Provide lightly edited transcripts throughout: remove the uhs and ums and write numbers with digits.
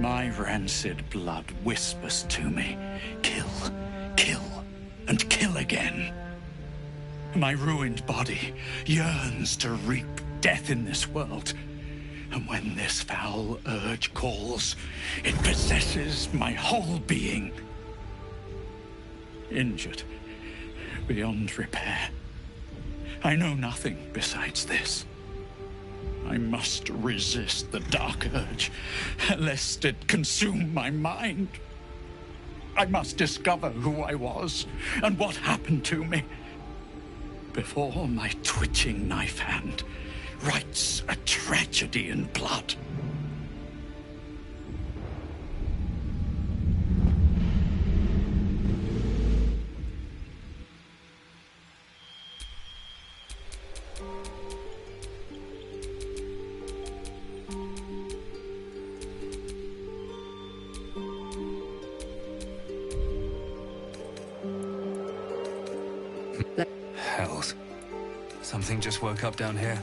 My rancid blood whispers to me, kill, kill, and kill again. My ruined body yearns to reap death in this world. And when this foul urge calls, it possesses my whole being. Injured beyond repair. I know nothing besides this. I must resist the dark urge, lest it consume my mind. I must discover who I was and what happened to me before my twitching knife hand writes a tragedy in blood. Hells. Something just woke up down here.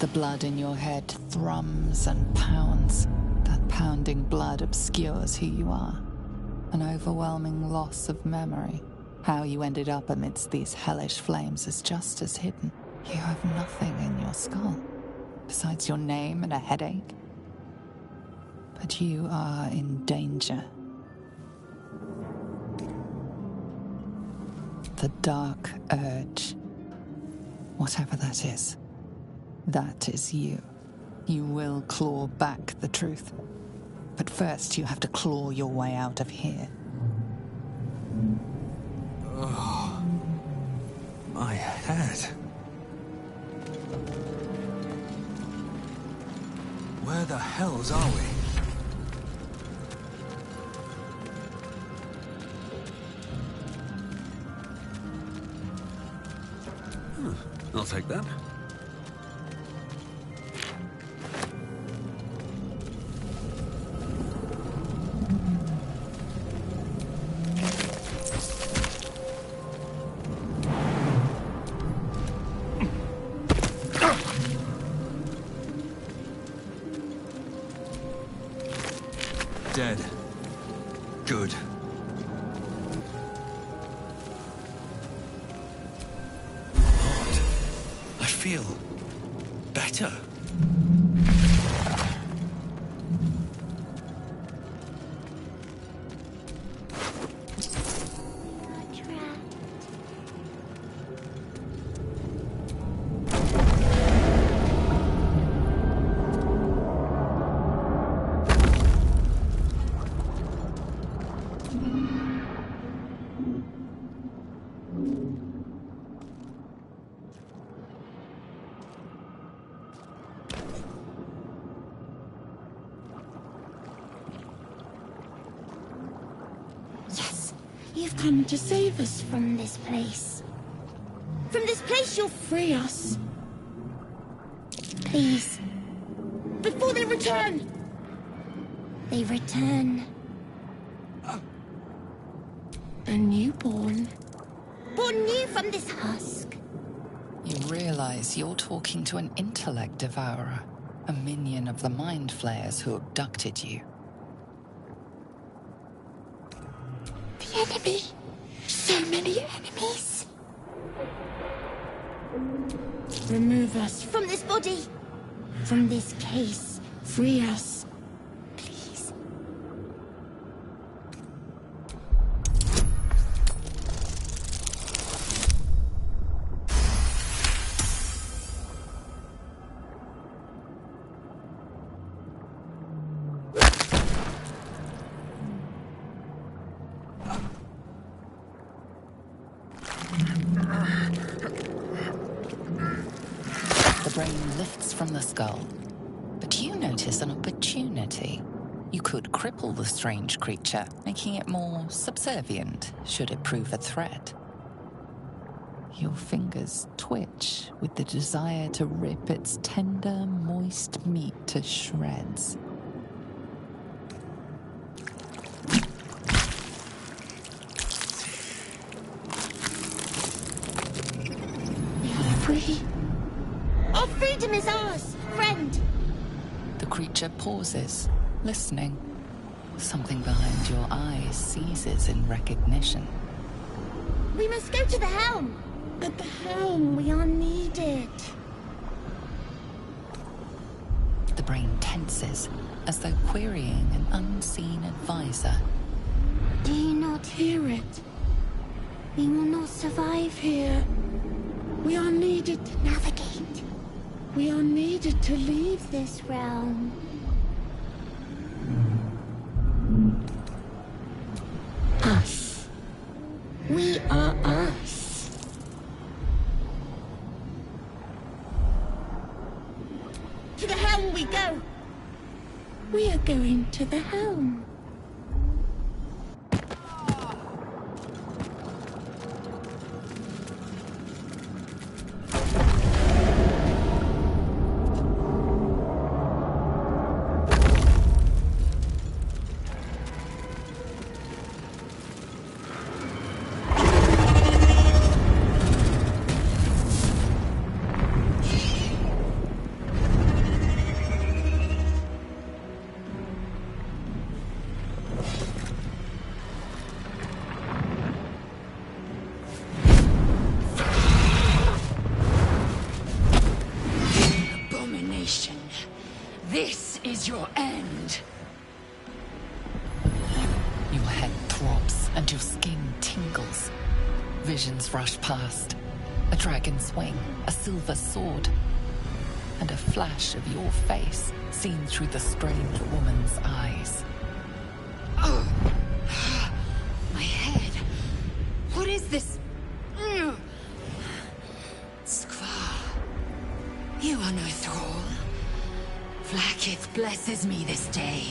The blood in your head thrums and pounds. That pounding blood obscures who you are. An overwhelming loss of memory. How you ended up amidst these hellish flames is just as hidden. You have nothing in your skull, besides your name and a headache. But you are in danger. The dark urge. Whatever that is you. You will claw back the truth. But first you have to claw your way out of here. Oh, my head. Where the hells are we? I'll take that. Dead. Good. I feel better. You've come to save us from this place. From this place you'll free us. Please. Before they return! They return. A newborn. Born new from this husk. You realize you're talking to an intellect devourer, a minion of the mind flayers who abducted you. The enemy. So many enemies. Remove us from this body. From this case. Free us. Please. The brain lifts from the skull, but you notice an opportunity. You could cripple the strange creature, making it more subservient, should it prove a threat. Your fingers twitch with the desire to rip its tender, moist meat to shreds. We are free. Our freedom is ours, friend. The creature pauses, listening. Something behind your eyes seizes in recognition. We must go to the helm. At the helm, we are needed. The brain tenses, as though querying an unseen advisor. Do you not hear it? We will not survive here. We are needed to navigate. We are needed to leave this realm. Us. We are us. To the helm we go. We are going to the helm. your end. Your head throbs and your skin tingles. Visions rush past. A dragon's wing, a silver sword, and a flash of your face seen through the strange woman's eyes. Oh. My head. What is this? Skvar. You are no thrall. Vlaakith blesses me this day.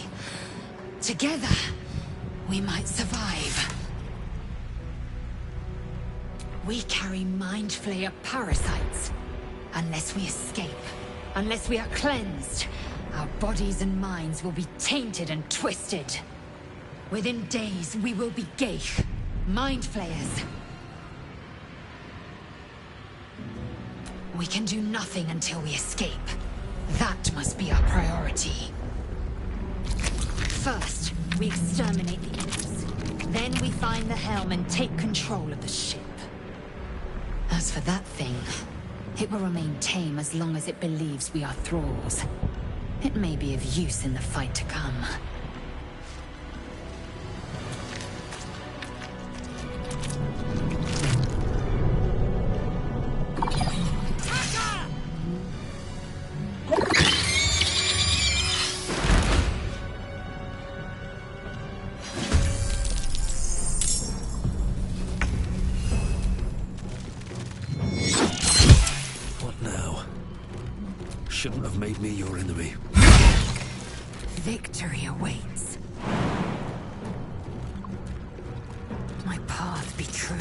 Together, we might survive. We carry Mind Flayer parasites. Unless we escape, unless we are cleansed, our bodies and minds will be tainted and twisted. Within days, we will be Ghaik, Mind Flayers. We can do nothing until we escape. That must be our priority. First, we exterminate the imps. Then we find the helm and take control of the ship. As for that thing, it will remain tame as long as it believes we are thralls. It may be of use in the fight to come. Shouldn't have made me your enemy. Victory awaits. My path be true.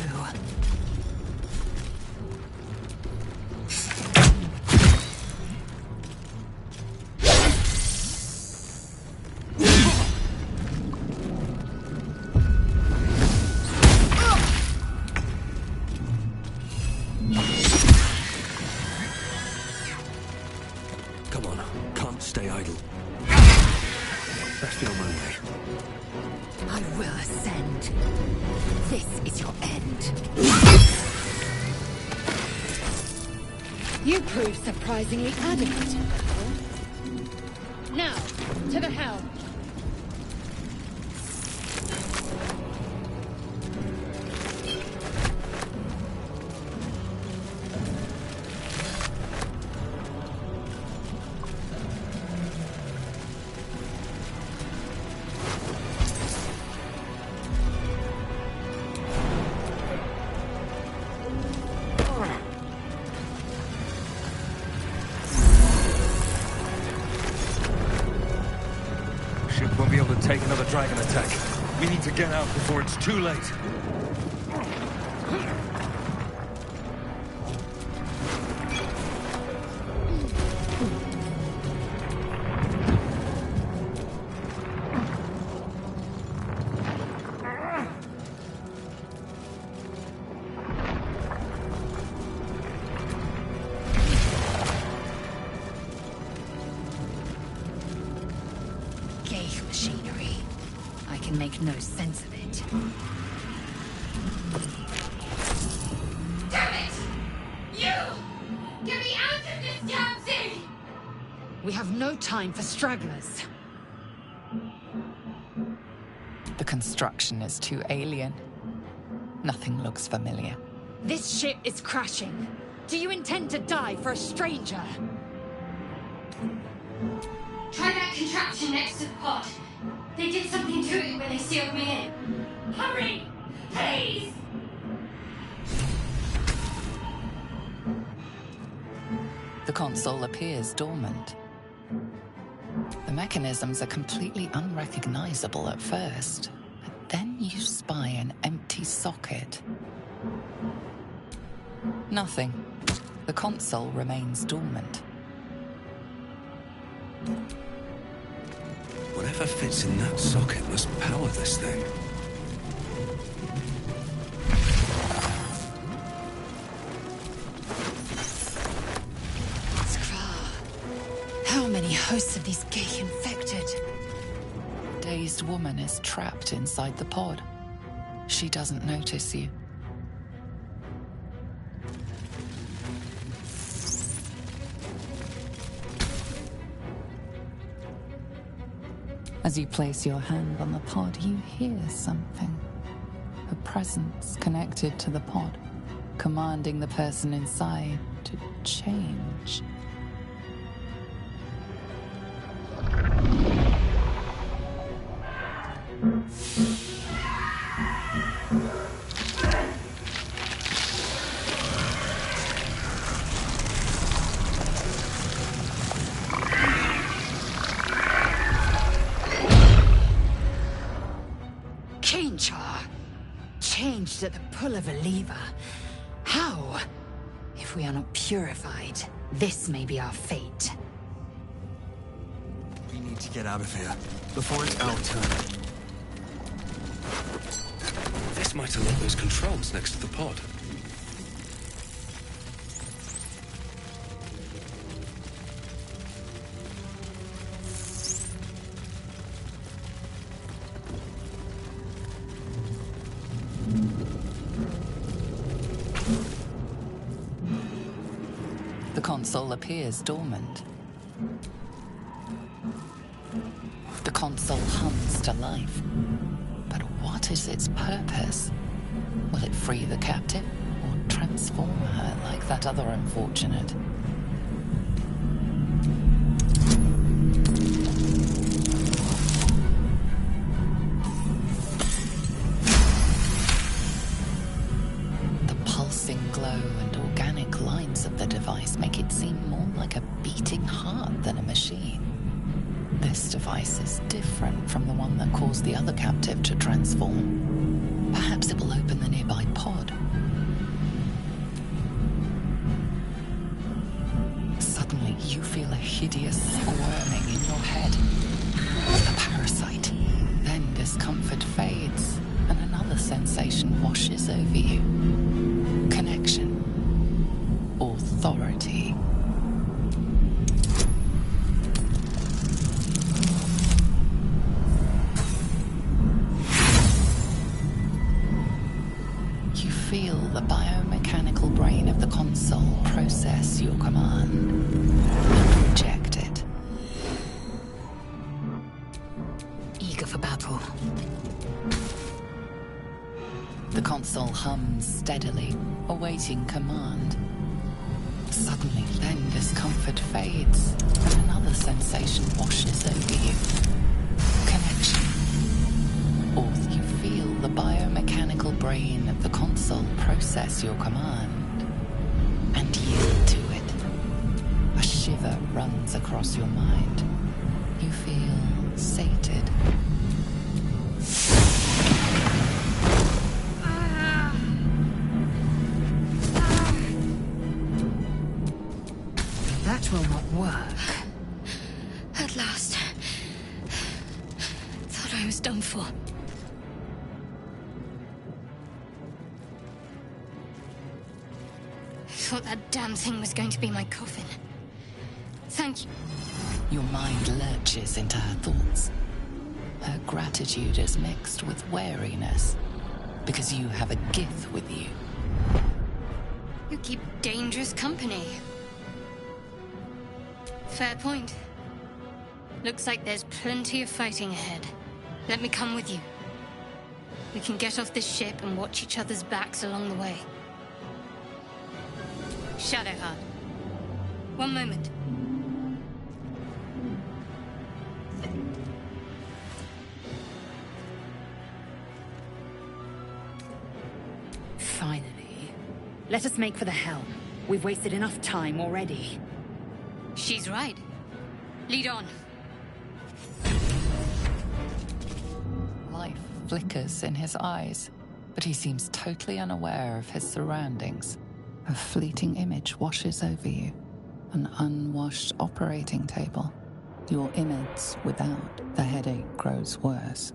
Stay idle. Best be on my way. I will ascend. This is your end. You prove surprisingly adamant. Now, to the helm. Won't be able to take another dragon attack. We need to get out before it's too late. Machinery. I can make no sense of it. Damn it! You! Get me out of this damn thing! We have no time for stragglers. The construction is too alien. Nothing looks familiar. This ship is crashing. Do you intend to die for a stranger? Try that contraption next to the pod. They did something to it when they sealed me in. Hurry! Please! The console appears dormant. The mechanisms are completely unrecognizable at first, but then you spy an empty socket. Nothing. The console remains dormant. Whatever fits in that socket must power this thing. Skvar. How many hosts of these Ghaik infected? Dazed woman is trapped inside the pod. She doesn't notice you. As you place your hand on the pod, you hear something. A presence connected to the pod, commanding the person inside to change. Cainchar, changed at the pull of a lever. How? If we are not purified, this may be our fate. We need to get out of here before it's our turn. This might unlock those controls next to the pod. The console appears dormant. The console hums to life. But what is its purpose? Will it free the captive or transform her like that other unfortunate? The pulsing glow and organic lines of the device make it seem more like a beating heart than a machine. This device is different from the one that caused the other captive to transform. Perhaps it will open the nearby pod. Suddenly, you feel a hideous squirming in your head. A parasite. Then discomfort fades, and another sensation washes over you. Connection. Authority. Feel the biomechanical brain of the console process your command and reject it. Eager for battle. The console hums steadily, awaiting command. Suddenly, then discomfort fades, and another sensation washes over you. Connection. Or you feel the biomechanical brain of the console process your command and yield to it. A shiver runs across your mind. You feel sated. That will not work. At last. Thought I was done for. Thought that damn thing was going to be my coffin. Thank you. Your mind lurches into her thoughts. Her gratitude is mixed with wariness, because you have a gift with you. You keep dangerous company. Fair point. Looks like there's plenty of fighting ahead. Let me come with you. We can get off this ship and watch each other's backs along the way. Shadowheart. One moment. Finally. Let us make for the helm. We've wasted enough time already. She's right. Lead on. Life flickers in his eyes, but he seems totally unaware of his surroundings. A fleeting image washes over you. An unwashed operating table. Your innards without. The headache grows worse.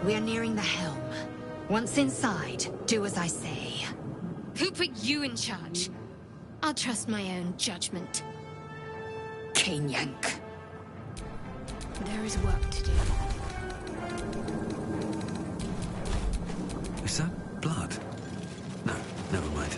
We are nearing the helm. Once inside, do as I say. Who put you in charge? I'll trust my own judgment. Cain Yank. There is work to do. Is that blood? No, never mind.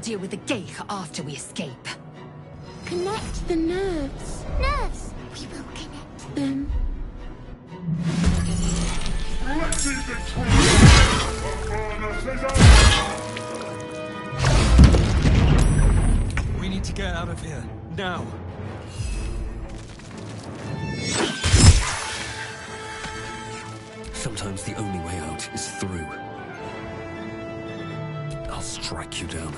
Deal with the Ghaik after we escape. Connect the nerves. Nerves! We will connect them. We need to get out of here, now. Sometimes the only way out is through. I'll strike you down.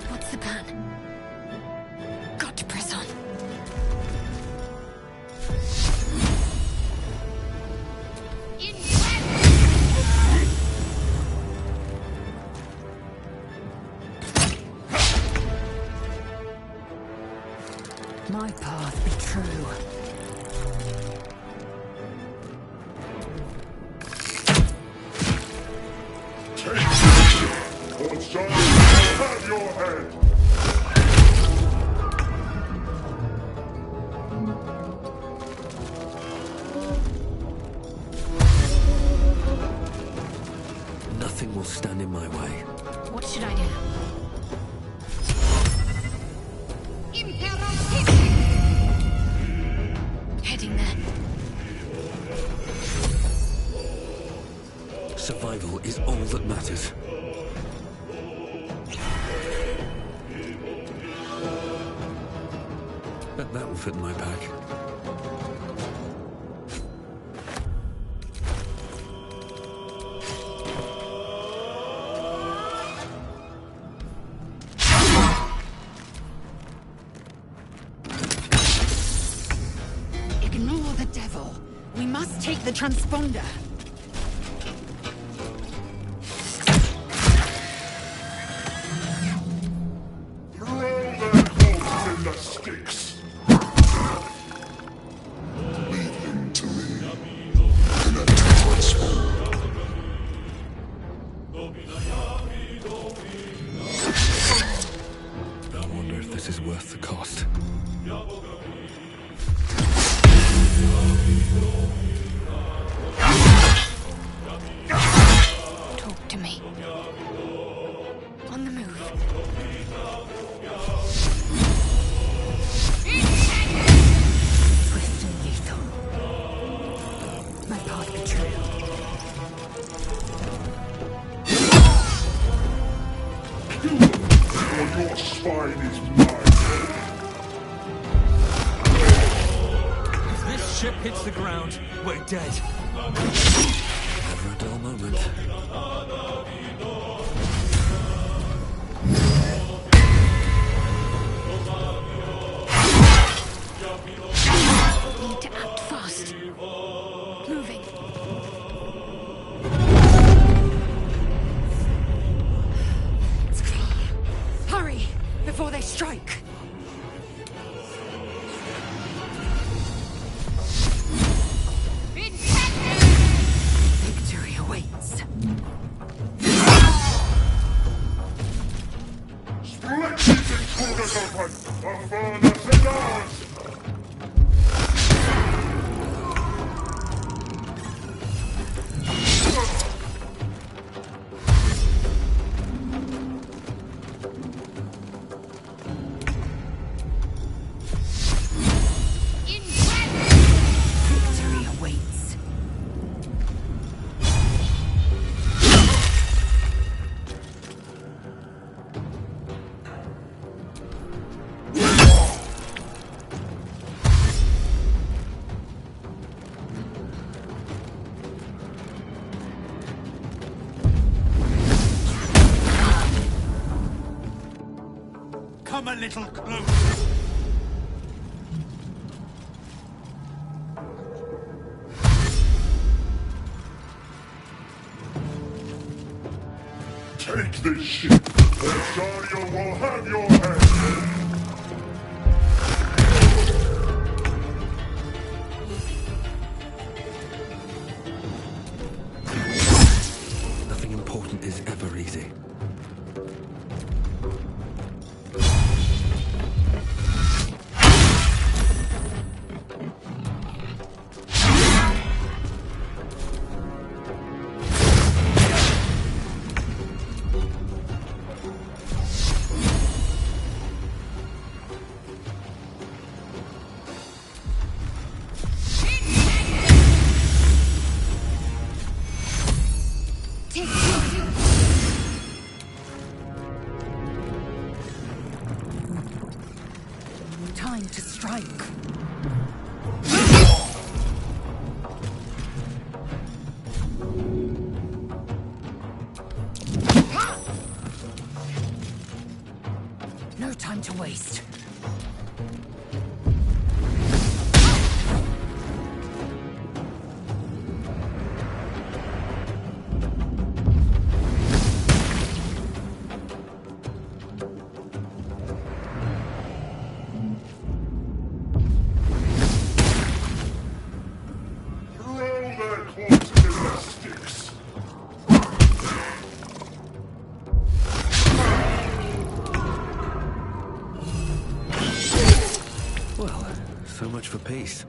What's the plan? Got to press on. My path be true. Have your head! Nothing will stand in my way. What should I do? Heading there. Survival is all that matters. Bet that will fit in my pack. Ignore the devil. We must take the transponder. Throw their corpses in the sticks! Lead him to me. Connect the transponder. I wonder if this is worth the cost. Talk to me. On the move. Twist and lethal. My path be true. Or your spine is mine. If this ship hits the ground, we're dead. Never a dull moment. Need to act fast. Moving. Hurry, before they strike. Come a little closer. Take this ship, or Dario will have your head! Nothing important is ever easy. Time to strike. No time to waste. Well, so much for peace.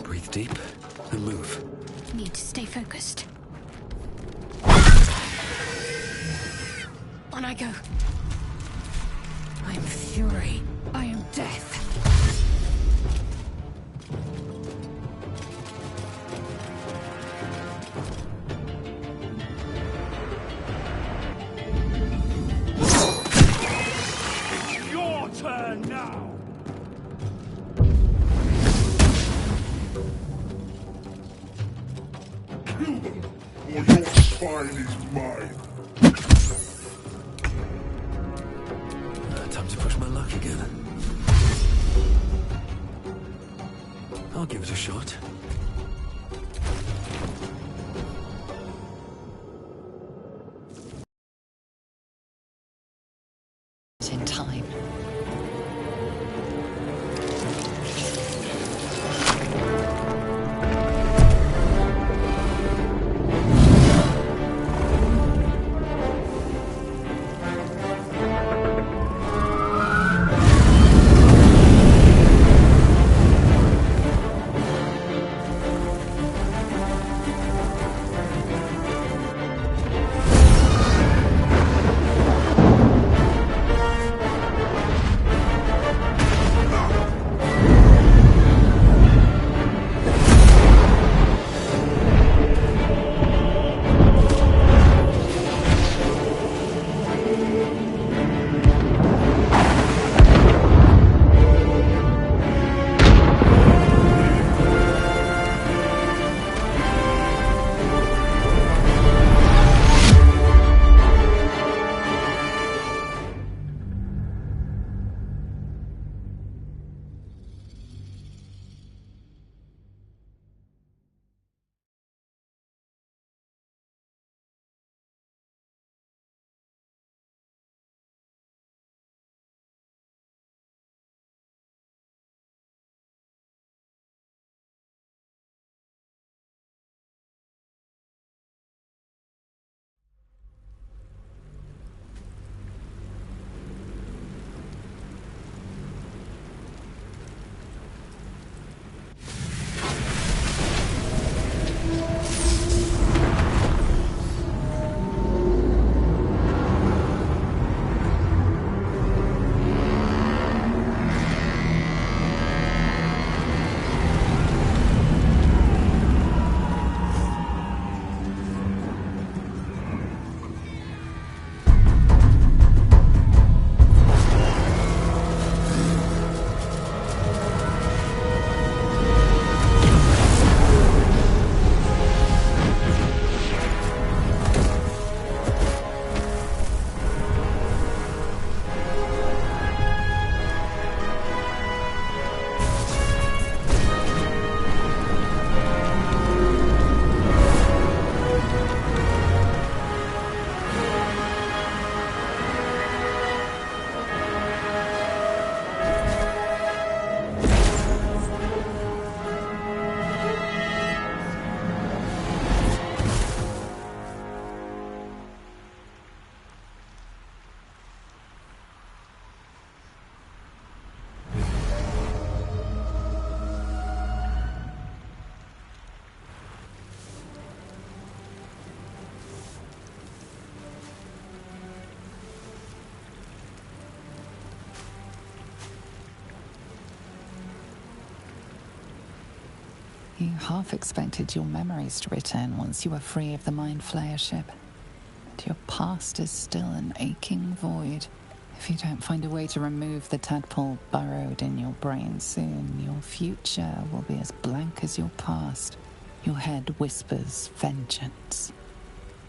Breathe deep and move. Need to stay focused. On I go. I am fury. I am death. Your turn now! Kill them, or your spine is mine! Time to push my luck again. I'll give it a shot. In time. You half expected your memories to return once you were free of the Mind Flayer ship. But your past is still an aching void. If you don't find a way to remove the tadpole burrowed in your brain soon, your future will be as blank as your past. Your head whispers vengeance.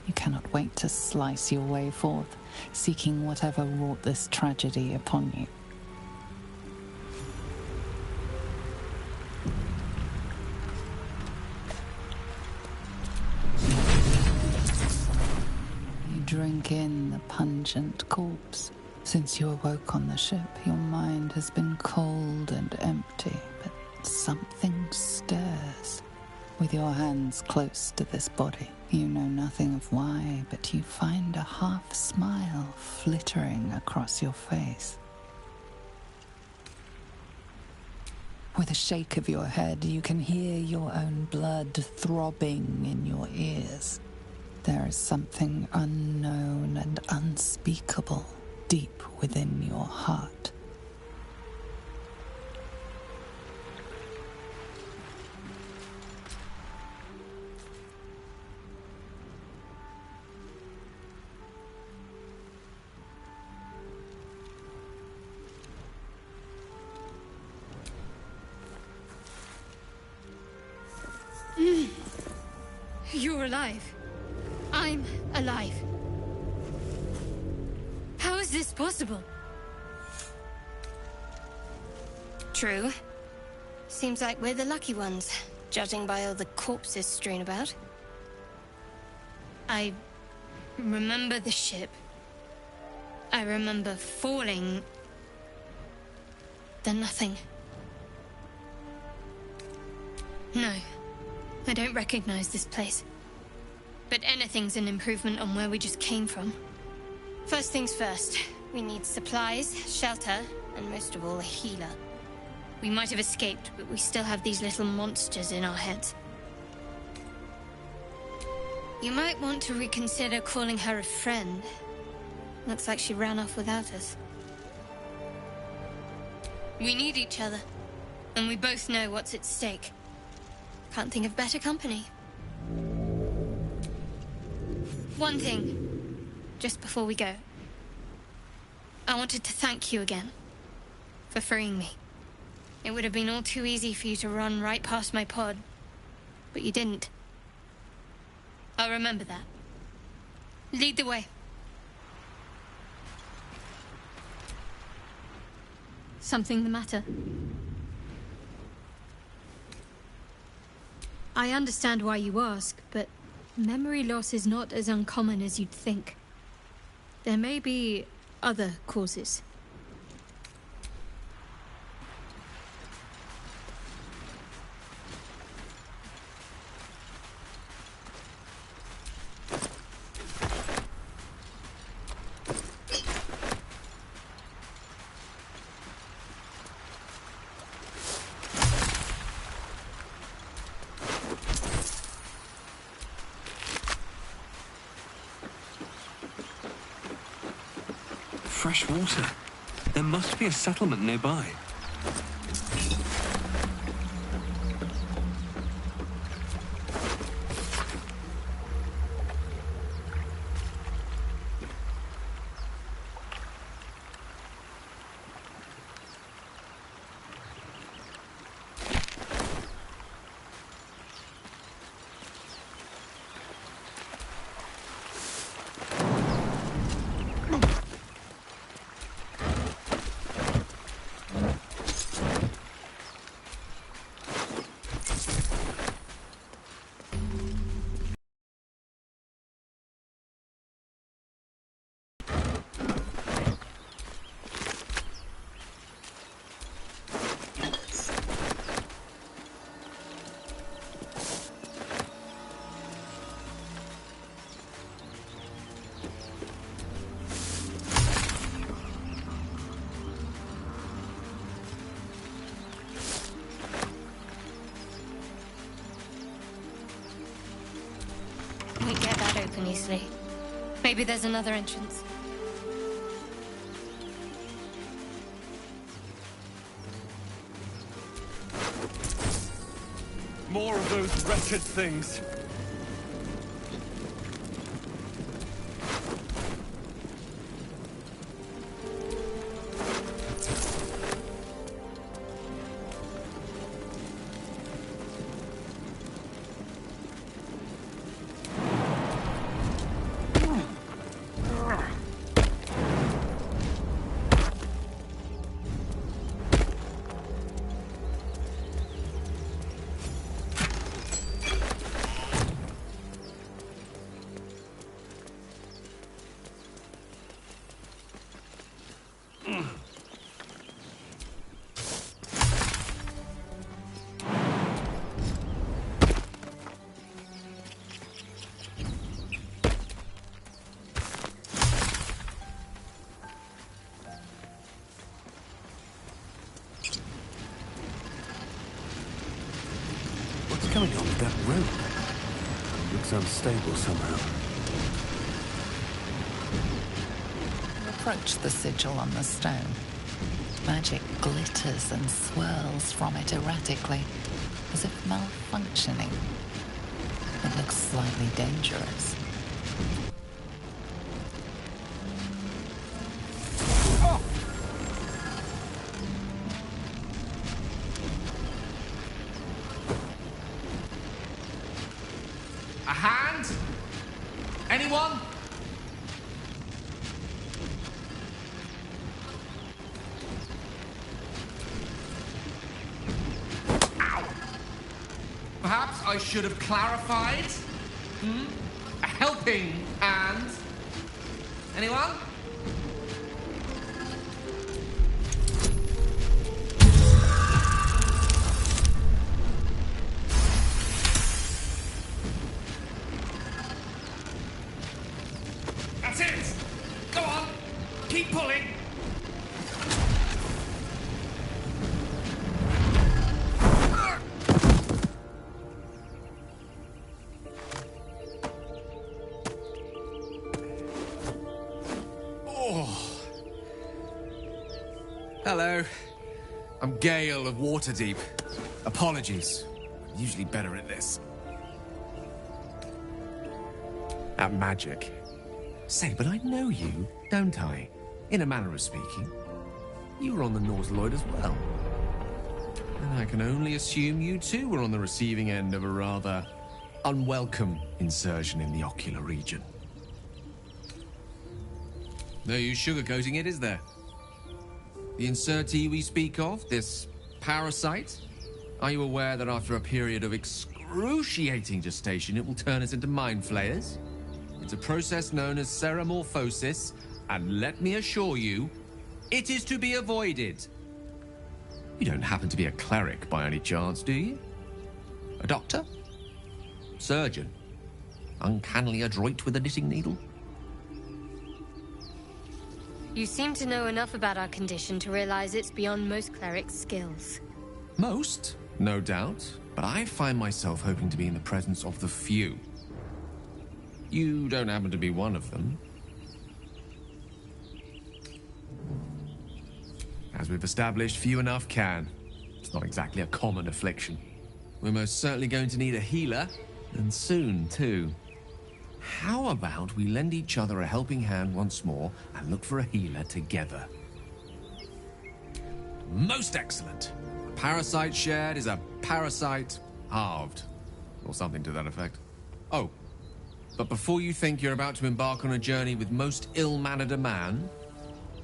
You cannot wait to slice your way forth, seeking whatever wrought this tragedy upon you. You drink in the pungent corpse. Since you awoke on the ship, your mind has been cold and empty, but something stirs. With your hands close to this body, you know nothing of why, but you find a half smile flittering across your face. With a shake of your head, you can hear your own blood throbbing in your ears. There is something unknown and unspeakable deep within your heart. You're alive. I'm alive. How is this possible? True. Seems like we're the lucky ones, judging by all the corpses strewn about. I remember the ship. I remember falling. Then nothing. No, I don't recognize this place. But anything's an improvement on where we just came from. First things first, we need supplies, shelter, and most of all, a healer. We might have escaped, but we still have these little monsters in our heads. You might want to reconsider calling her a friend. Looks like she ran off without us. We need each other, and we both know what's at stake. Can't think of better company. One thing, just before we go. I wanted to thank you again for freeing me. It would have been all too easy for you to run right past my pod, but you didn't. I'll remember that. Lead the way. Something the matter? I understand why you ask, but memory loss is not as uncommon as you'd think. There may be other causes. Fresh water. There must be a settlement nearby. We get that open easily. Maybe there's another entrance. More of those wretched things. What's going on with that rope? Looks unstable somehow. Approach the sigil on the stone. Magic glitters and swirls from it erratically, as if malfunctioning. It looks slightly dangerous. A hand? Anyone? Ow! Perhaps I should have clarified? A helping hand? Anyone? That's it! Go on! Keep pulling! Oh. Hello. I'm Gale of Waterdeep. Apologies. I'm usually better at this. At magic. Say, but I know you, don't I? In a manner of speaking. You were on the Nautiloid as well. And I can only assume you too were on the receiving end of a rather unwelcome insertion in the ocular region. No use sugarcoating it, is there? The insertee we speak of, this parasite, are you aware that after a period of excruciating gestation, it will turn us into mind flayers? It's a process known as ceramorphosis, and let me assure you, it is to be avoided. You don't happen to be a cleric by any chance, do you? A doctor? Surgeon? Uncannily adroit with a knitting needle? You seem to know enough about our condition to realize it's beyond most clerics' skills. Most, no doubt, but I find myself hoping to be in the presence of the few. You don't happen to be one of them. As we've established, few enough can. It's not exactly a common affliction. We're most certainly going to need a healer, and soon, too. How about we lend each other a helping hand once more and look for a healer together? Most excellent. A parasite shared is a parasite halved. Or something to that effect. Oh, but before you think you're about to embark on a journey with most ill-mannered a man,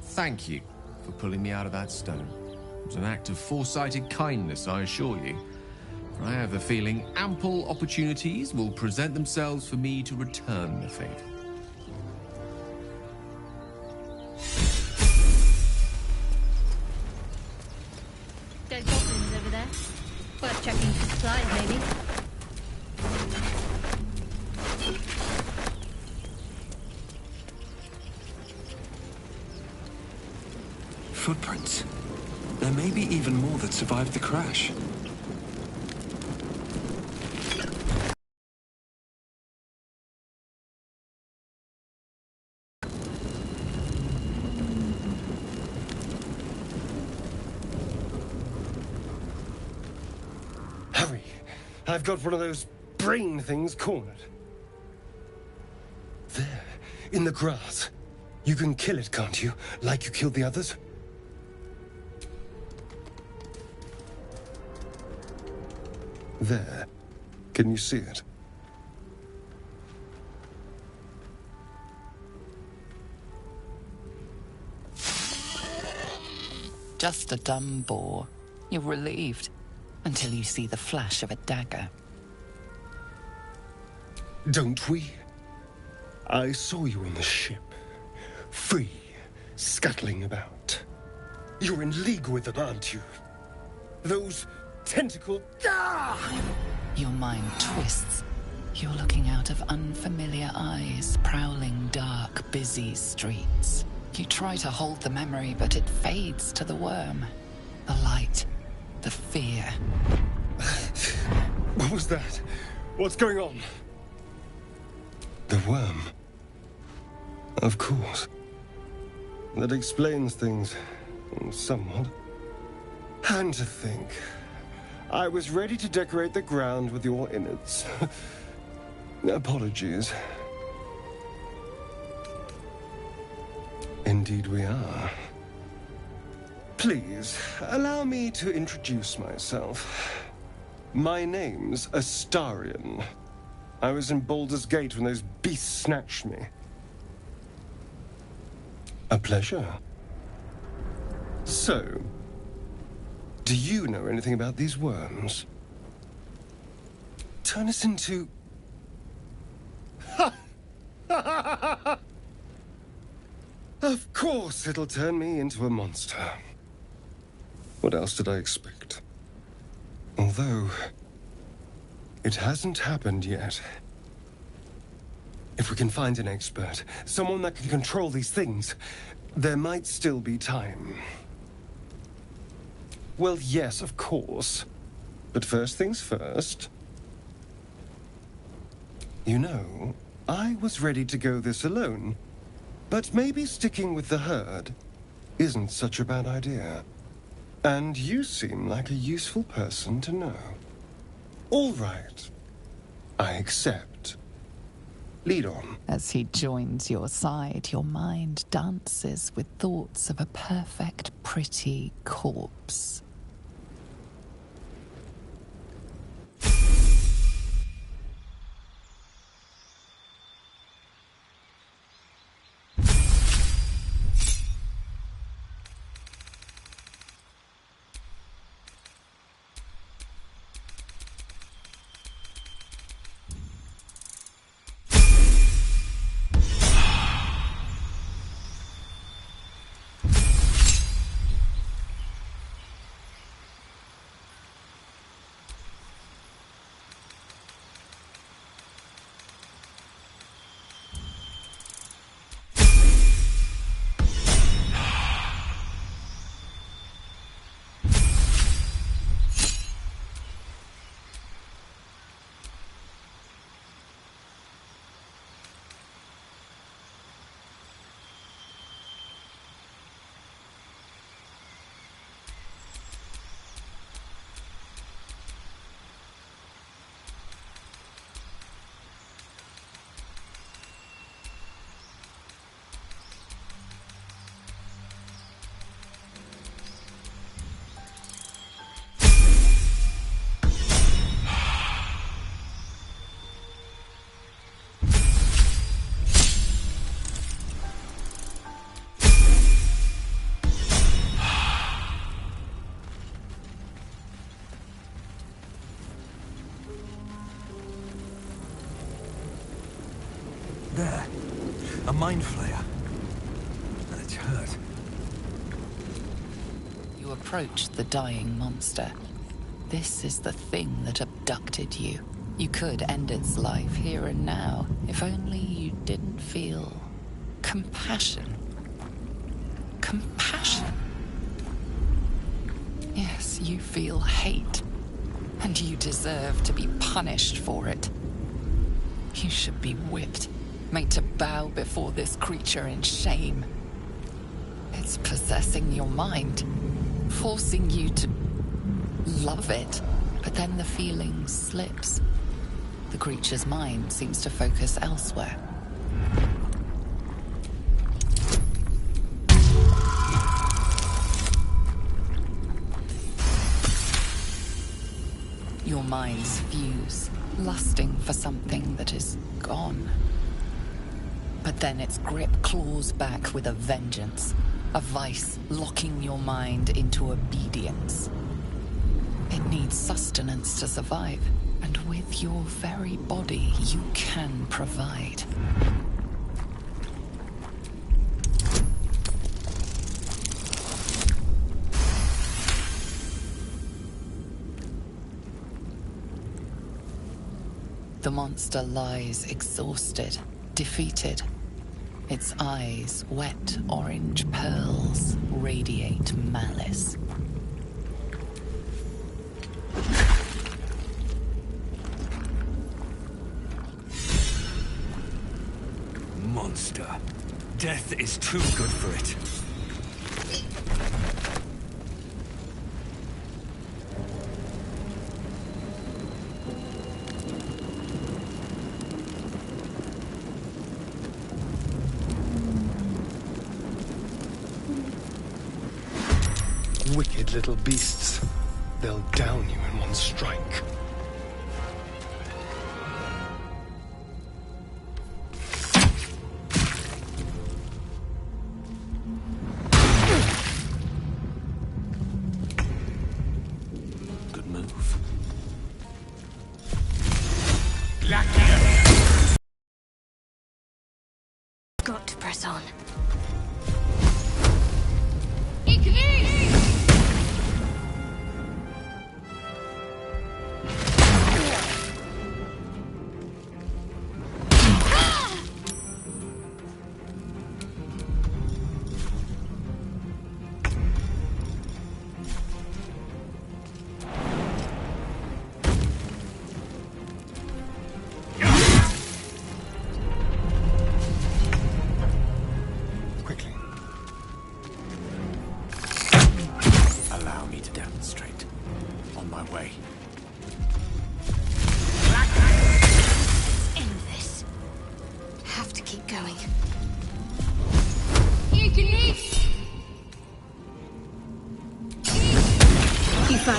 thank you for pulling me out of that stone. It was an act of foresighted kindness, I assure you. For I have the feeling ample opportunities will present themselves for me to return the favor. There's goblins over there. Worth checking for supplies, maybe. Footprints. There may be even more that survived the crash. I've got one of those brain things cornered. There, in the grass. You can kill it, can't you? Like you killed the others? There. Can you see it? Just a dumb boar. You're relieved. Until you see the flash of a dagger. Don't we? I saw you on the ship. Free. Scuttling about. You're in league with them, aren't you? Those tentacle... Ah! Your mind twists. You're looking out of unfamiliar eyes, prowling dark, busy streets. You try to hold the memory, but it fades to the worm. The light. The fear. What was that? What's going on? The worm. Of course. That explains things. Somewhat. And to think. I was ready to decorate the ground with your innards. Apologies. Indeed we are. Please, allow me to introduce myself. My name's Astarion. I was in Baldur's Gate when those beasts snatched me. A pleasure. So, do you know anything about these worms? Turn us into... Of course it'll turn me into a monster. What else did I expect? Although, it hasn't happened yet. If we can find an expert, someone that can control these things, there might still be time. Well, yes, of course. But first things first. You know, I was ready to go this alone. But maybe sticking with the herd isn't such a bad idea. And you seem like a useful person to know. All right. I accept. Lead on. As he joins your side, your mind dances with thoughts of a perfect, pretty corpse. There. A mind flayer. And it's hurt. You approach the dying monster. This is the thing that abducted you. You could end its life here and now, if only you didn't feel compassion. Compassion. Yes, you feel hate. And you deserve to be punished for it. You should be whipped. Made to bow before this creature in shame. It's possessing your mind, forcing you to love it, But then the feeling slips. The creature's mind seems to focus elsewhere. Your minds fuse, lusting for something that is gone. But then its grip claws back with a vengeance, a vice locking your mind into obedience. It needs sustenance to survive, and with your very body, you can provide. The monster lies exhausted, defeated. Its eyes, wet orange pearls, radiate malice. Monster. Death is too good for it. Wicked little beasts. They'll down you in one strike. Good move. Got to press on.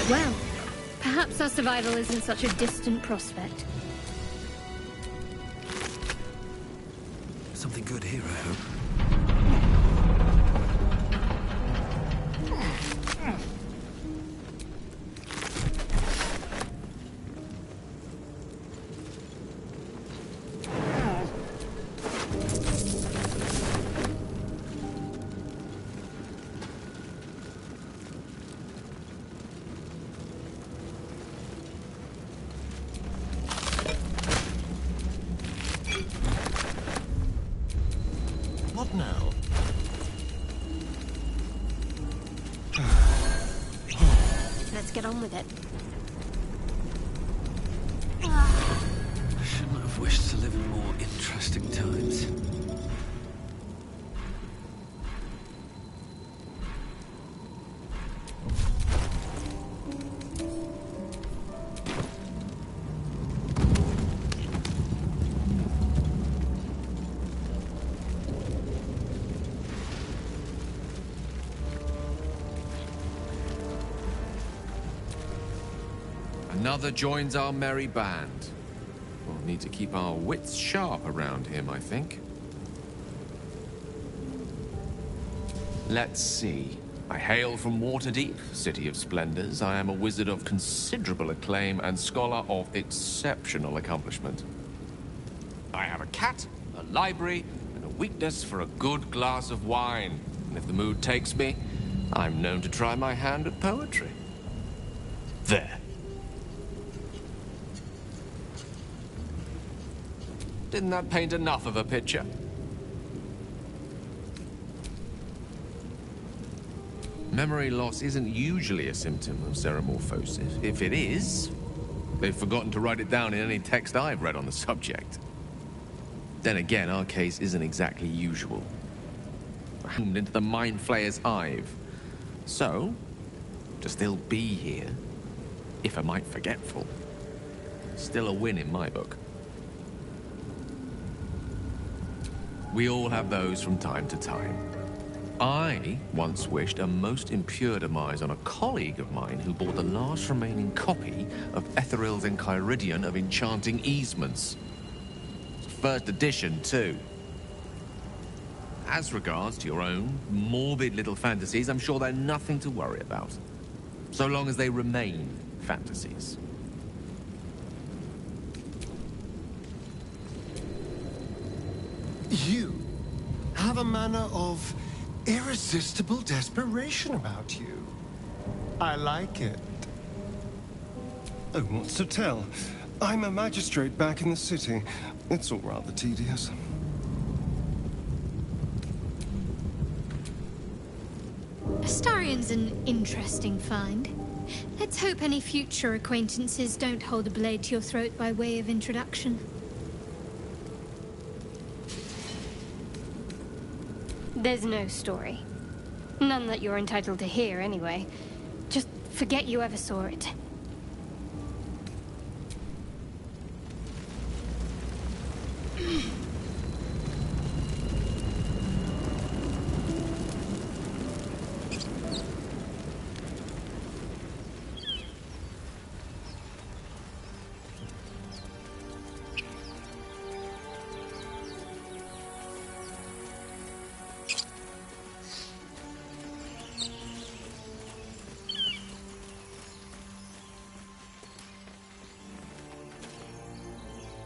Well, perhaps our survival isn't such a distant prospect. Something good here, I hope. What now? Let's get on with it. I shouldn't have wished to live in more interesting times. Another joins our merry band. We'll need to keep our wits sharp around him, I think. Let's see. I hail from Waterdeep, City of Splendors. I am a wizard of considerable acclaim and scholar of exceptional accomplishment. I have a cat, a library, and a weakness for a good glass of wine. And if the mood takes me, I'm known to try my hand at poetry. There. Didn't that paint enough of a picture? Memory loss isn't usually a symptom of xenomorphosis. If it is, they've forgotten to write it down in any text I've read on the subject. Then again, our case isn't exactly usual. We're homed into the Mind Flayer's hive. So, to still be here, if a mite forgetful. Still a win in my book. We all have those from time to time. I once wished a most impure demise on a colleague of mine who bought the last remaining copy of Etheril's Enchiridion of Enchanting Easements. First edition, too. As regards to your own morbid little fantasies, I'm sure they're nothing to worry about. So long as they remain fantasies. You have a manner of irresistible desperation about you. I like it. Oh, what's to tell? I'm a magistrate back in the city. It's all rather tedious. Astarion's an interesting find. Let's hope any future acquaintances don't hold a blade to your throat by way of introduction. There's no story. None that you're entitled to hear, anyway. Just forget you ever saw it.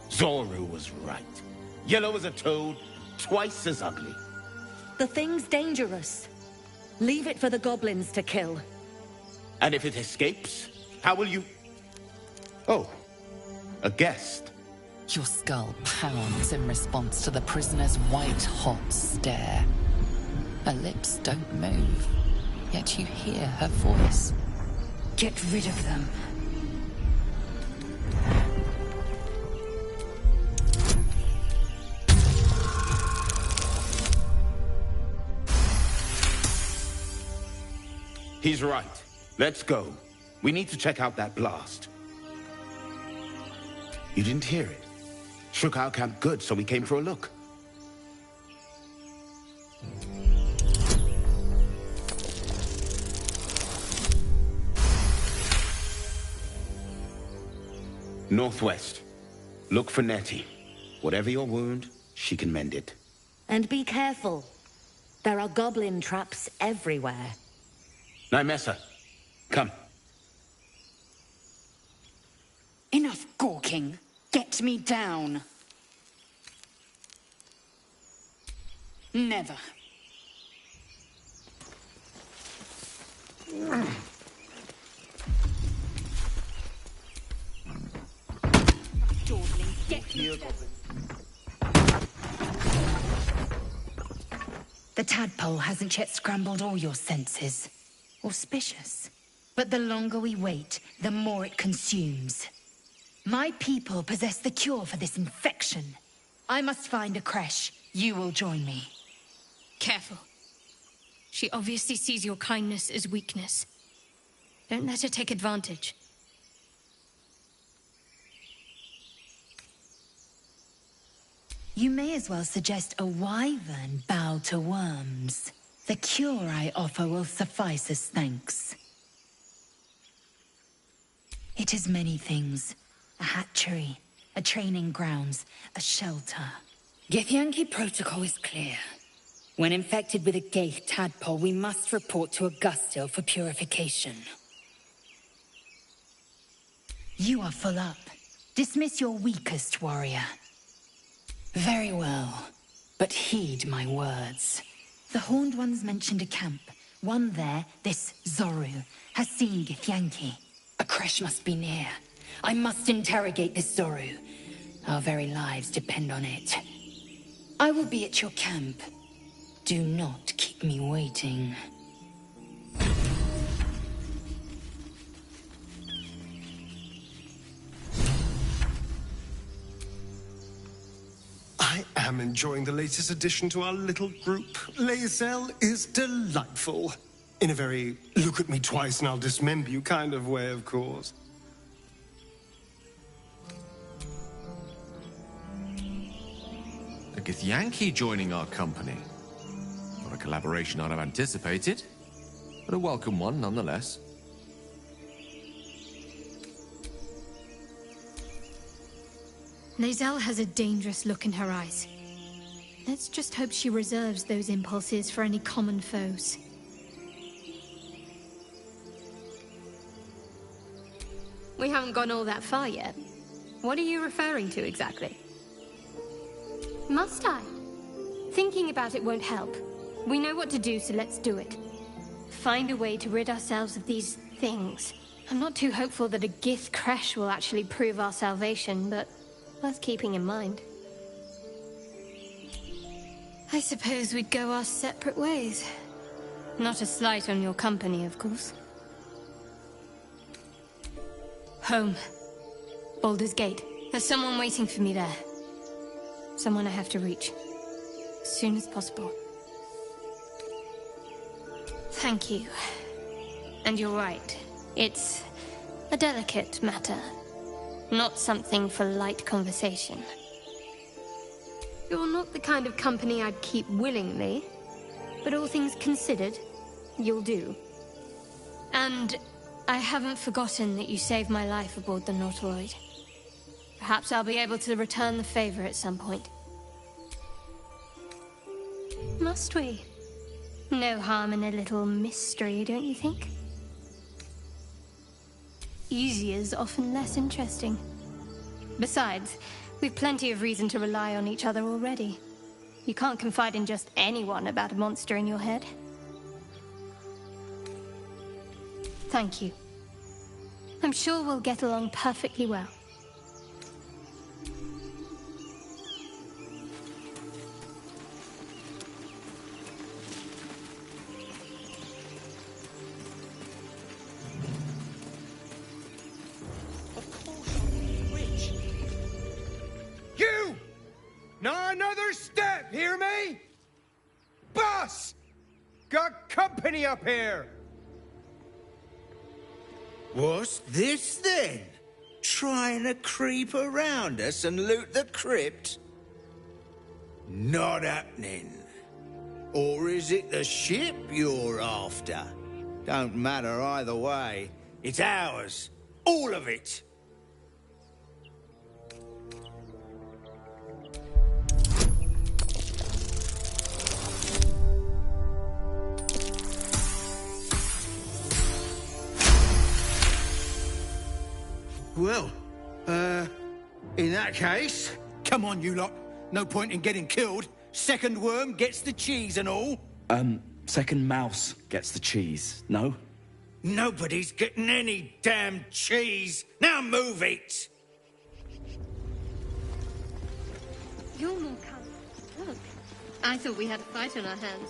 Zorru was right. Yellow as a toad, twice as ugly. The thing's dangerous. Leave it for the goblins to kill. And if it escapes, how will you... Oh, a guest. Your skull pounds in response to the prisoner's white-hot stare. Her lips don't move, yet you hear her voice. Get rid of them. He's right. Let's go. We need to check out that blast. You didn't hear it. Shook our camp good, so we came for a look. Northwest. Look for Nettie. Whatever your wound, she can mend it. And be careful. There are goblin traps everywhere. Nymessa, come. Enough gawking. Get me down. Never. Dawdling, get me down. The tadpole hasn't yet scrambled all your senses. Auspicious. But the longer we wait, the more it consumes. My people possess the cure for this infection. I must find a creche. You will join me. Careful. She obviously sees your kindness as weakness. Don't let her take advantage. You may as well suggest a wyvern bow to worms. The cure I offer will suffice as thanks. It is many things. A hatchery, a training grounds, a shelter. Githyanki protocol is clear. When infected with a Gaith tadpole, we must report to Augustil for purification. You are full up. Dismiss your weakest warrior. Very well, but heed my words. The Horned Ones mentioned a camp. One there, this Zorru, has seen Githyanki. A creche must be near. I must interrogate this Zorru. Our very lives depend on it. I will be at your camp. Do not keep me waiting. I am enjoying the latest addition to our little group. Lae'zel is delightful. In a very look at me twice and I'll dismember you kind of way, of course. Githyanki joining our company. Not a collaboration I'd have anticipated, but a welcome one nonetheless. Lae'zel has a dangerous look in her eyes. Let's just hope she reserves those impulses for any common foes. We haven't gone all that far yet. What are you referring to exactly? Must I? Thinking about it won't help. We know what to do, so let's do it. Find a way to rid ourselves of these things. I'm not too hopeful that a Gith Kresh will actually prove our salvation, but worth keeping in mind. I suppose we'd go our separate ways. Not a slight on your company, of course. Home. Baldur's Gate. There's someone waiting for me there. Someone I have to reach. As soon as possible. Thank you. And you're right. It's a delicate matter. Not something for light conversation. You're not the kind of company I'd keep willingly, but all things considered, you'll do. And I haven't forgotten that you saved my life aboard the Nautiloid. Perhaps I'll be able to return the favor at some point. Must we? No harm in a little mystery, don't you think? Easier's often less interesting. Besides, we've plenty of reason to rely on each other already. You can't confide in just anyone about a monster in your head. Thank you. I'm sure we'll get along perfectly well. You! Not another step, hear me? Boss! Got company up here! What's this then? Trying to creep around us and loot the crypt? Not happening. Or is it the ship you're after? Don't matter either way. It's ours. All of it. Well, in that case, come on, you lot. No point in getting killed. Second worm gets the cheese and all. Second mouse gets the cheese, no? Nobody's getting any damn cheese. Now move it! You're more calm. Look, I thought we had a fight on our hands.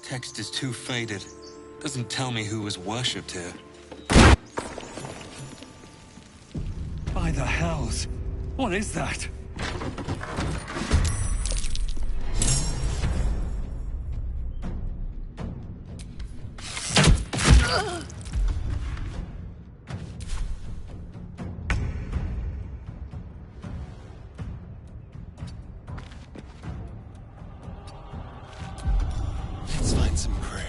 Text is too faded. Doesn't tell me who was worshipped here. By the hells! What is that? Let's find some prey.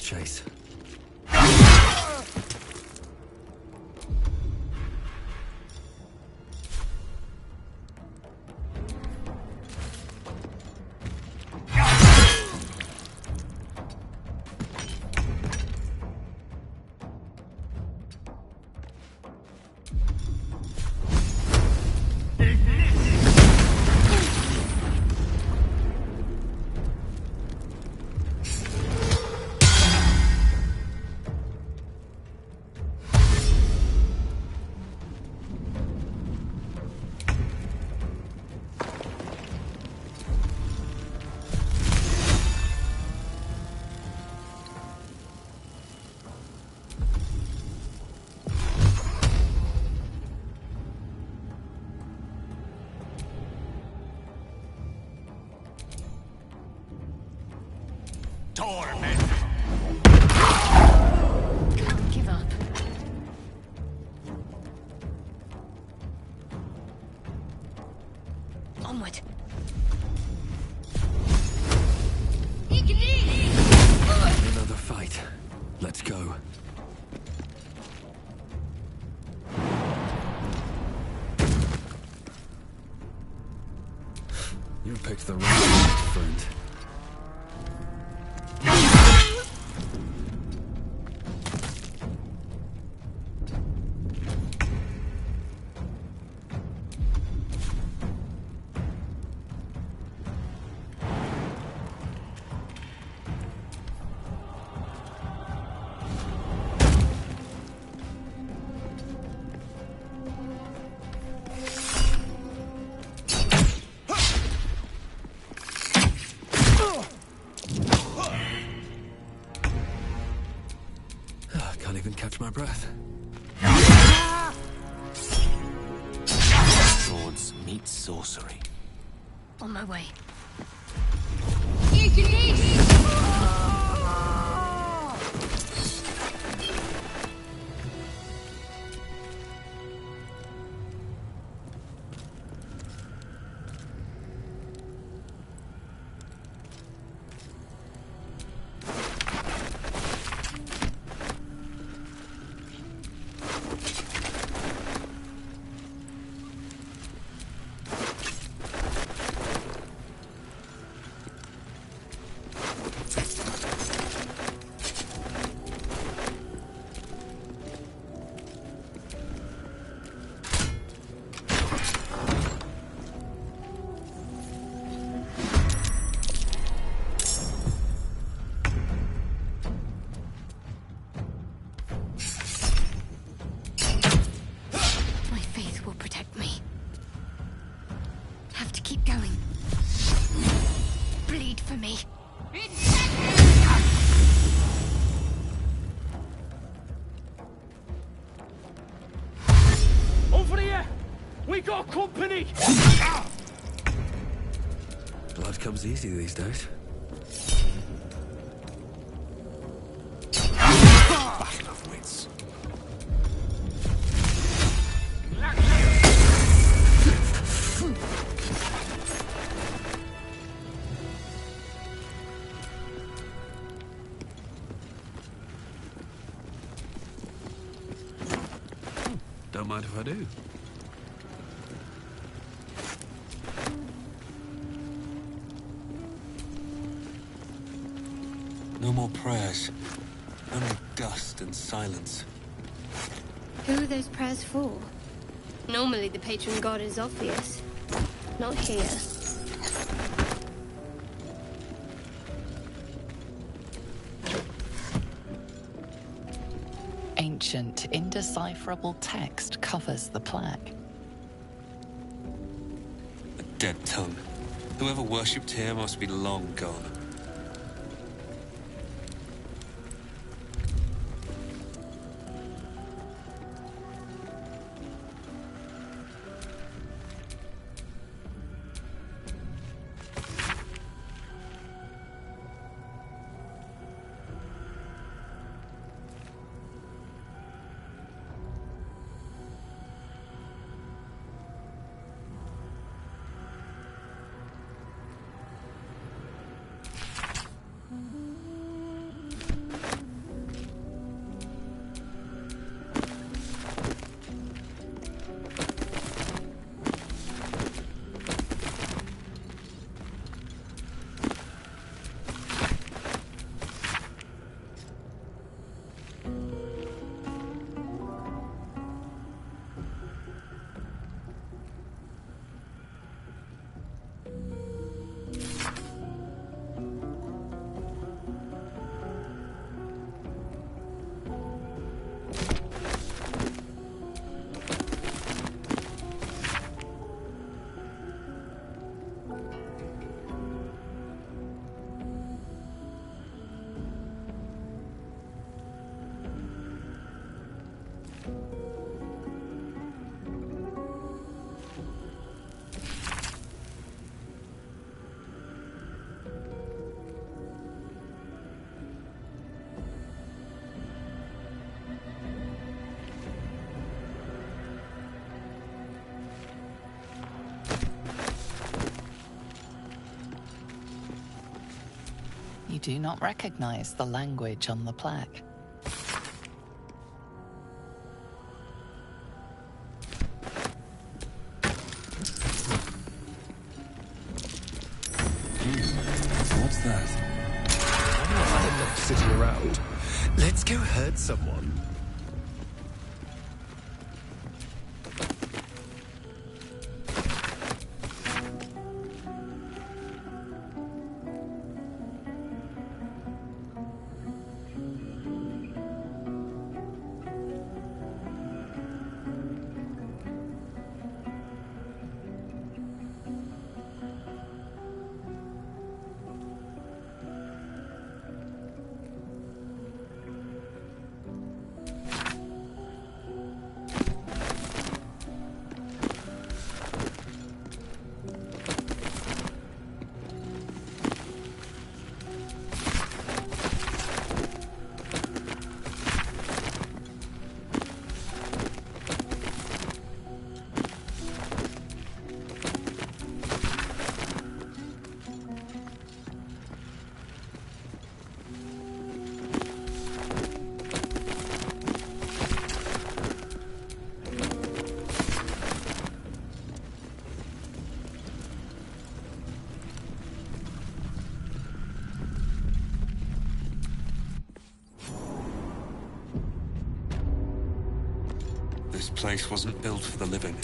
chase. Torment. Can't give up. Onward. Another fight. Let's go. You picked the right fight, friend. Can't even catch my breath. Swords meet sorcery. On my way. Me. Over here! We got company! Blood comes easy these days. Battle of wits. Don't mind if I do. No more prayers. Only dust and silence. Who are those prayers for? Normally the patron god is obvious. Not here. Ancient, indecipherable text covers the plaque. A dead tongue. Whoever worshipped here must be long gone. You do not recognize the language on the plaque. What's that? I've not had enough sitting around. Let's go hurt someone. This place wasn't built for the living.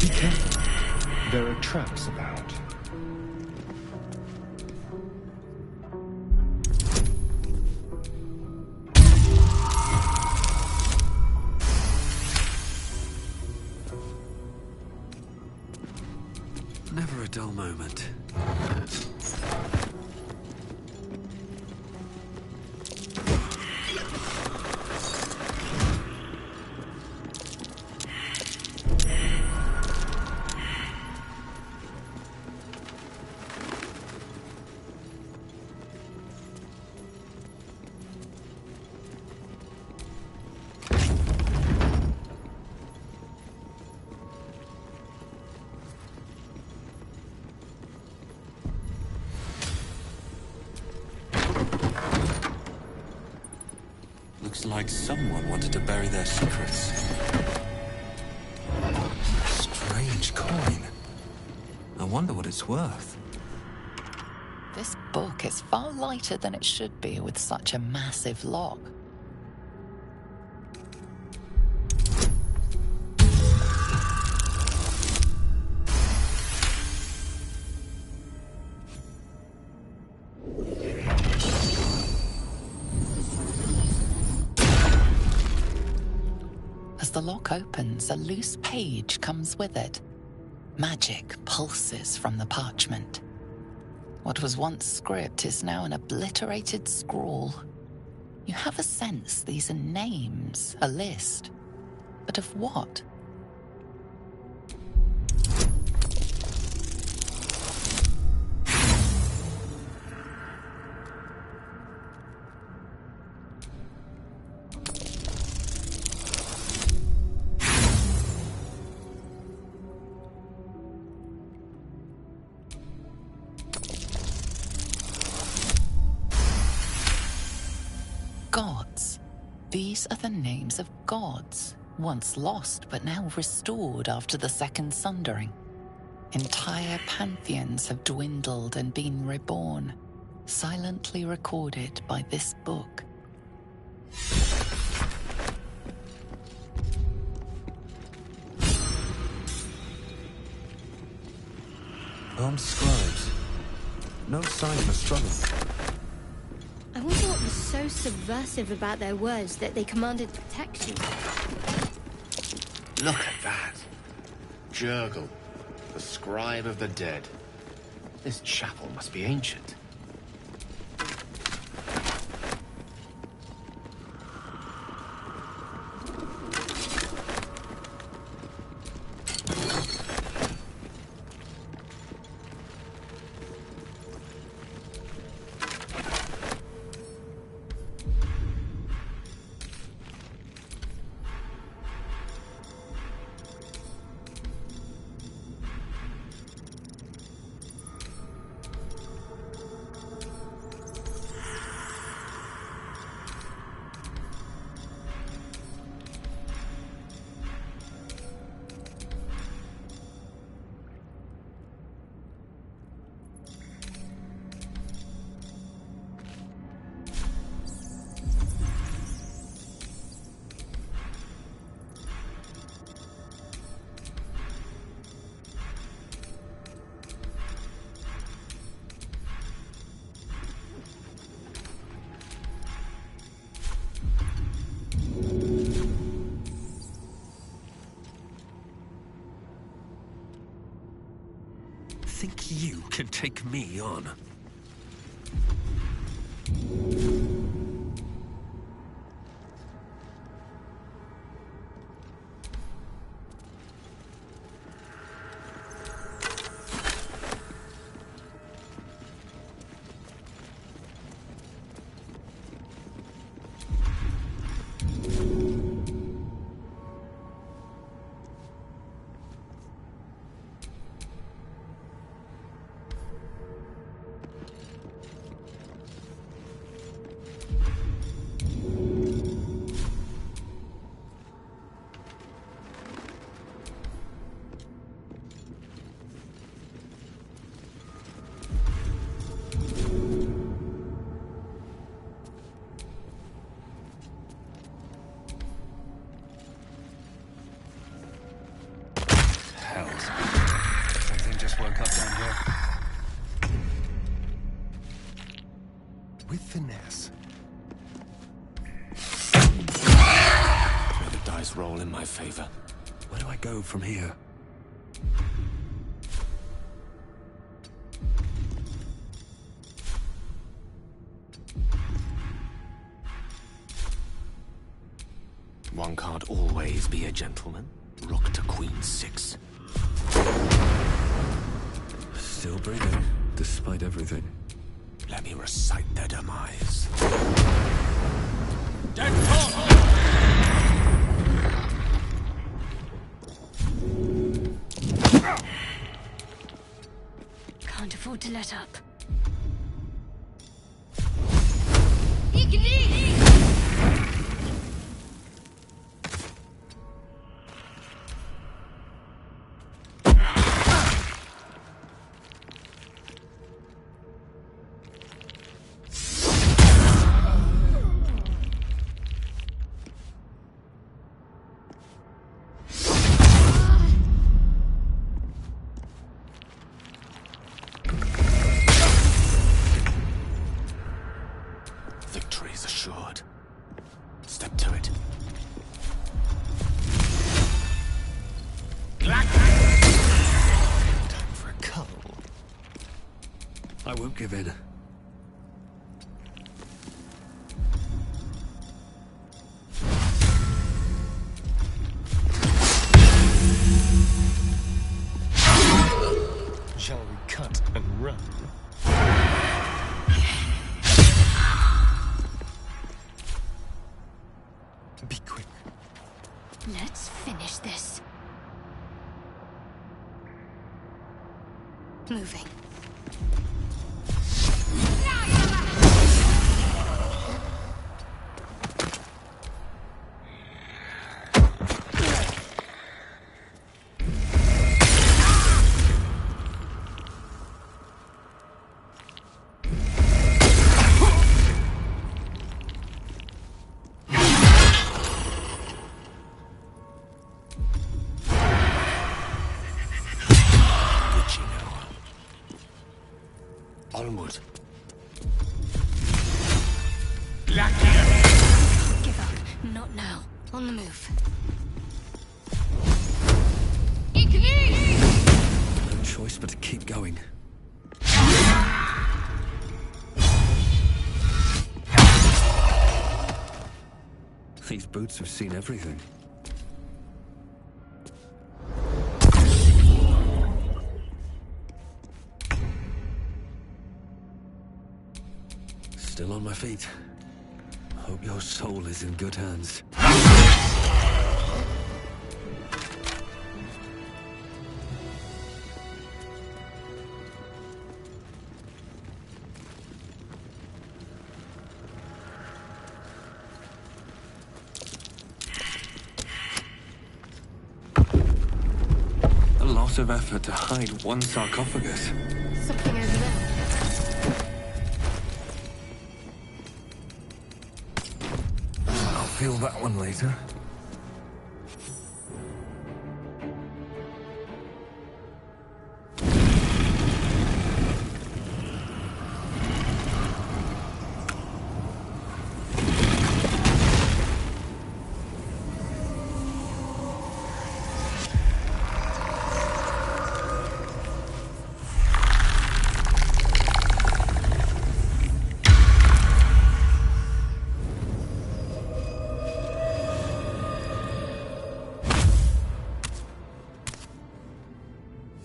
Be careful. There are traps about. Never a dull moment. Looks like someone wanted to bury their secrets. Strange coin. I wonder what it's worth. This book is far lighter than it should be with such a massive lock. As the lock opens, a loose page comes with it. Magic pulses from the parchment. What was once script is now an obliterated scrawl. You have a sense these are names, a list. But of what? These are the names of gods, once lost but now restored after the Second Sundering. Entire pantheons have dwindled and been reborn, silently recorded by this book. Armed scribes. No sign of a struggle. I wonder what was so subversive about their words that they commanded protection. Look at that. Jurgle, the scribe of the dead. This chapel must be ancient. Think you can take me on? With finesse. May the dice roll in my favor. Where do I go from here? One can't always be a gentleman. Rook to Queen 6. Still breathing, despite everything. Let me recite their demise. Dead Can't afford to let up. Victory is assured. Step to it. Time for a cuddle. I won't give in. Shall we cut and run? Be quick. Let's finish this. Moving. Onward. Give up. Not now. On the move. No choice but to keep going. These boots have seen everything. Still on my feet. Hope your soul is in good hands. A lot of effort to hide one sarcophagus. Something over there. I'll feel that one later.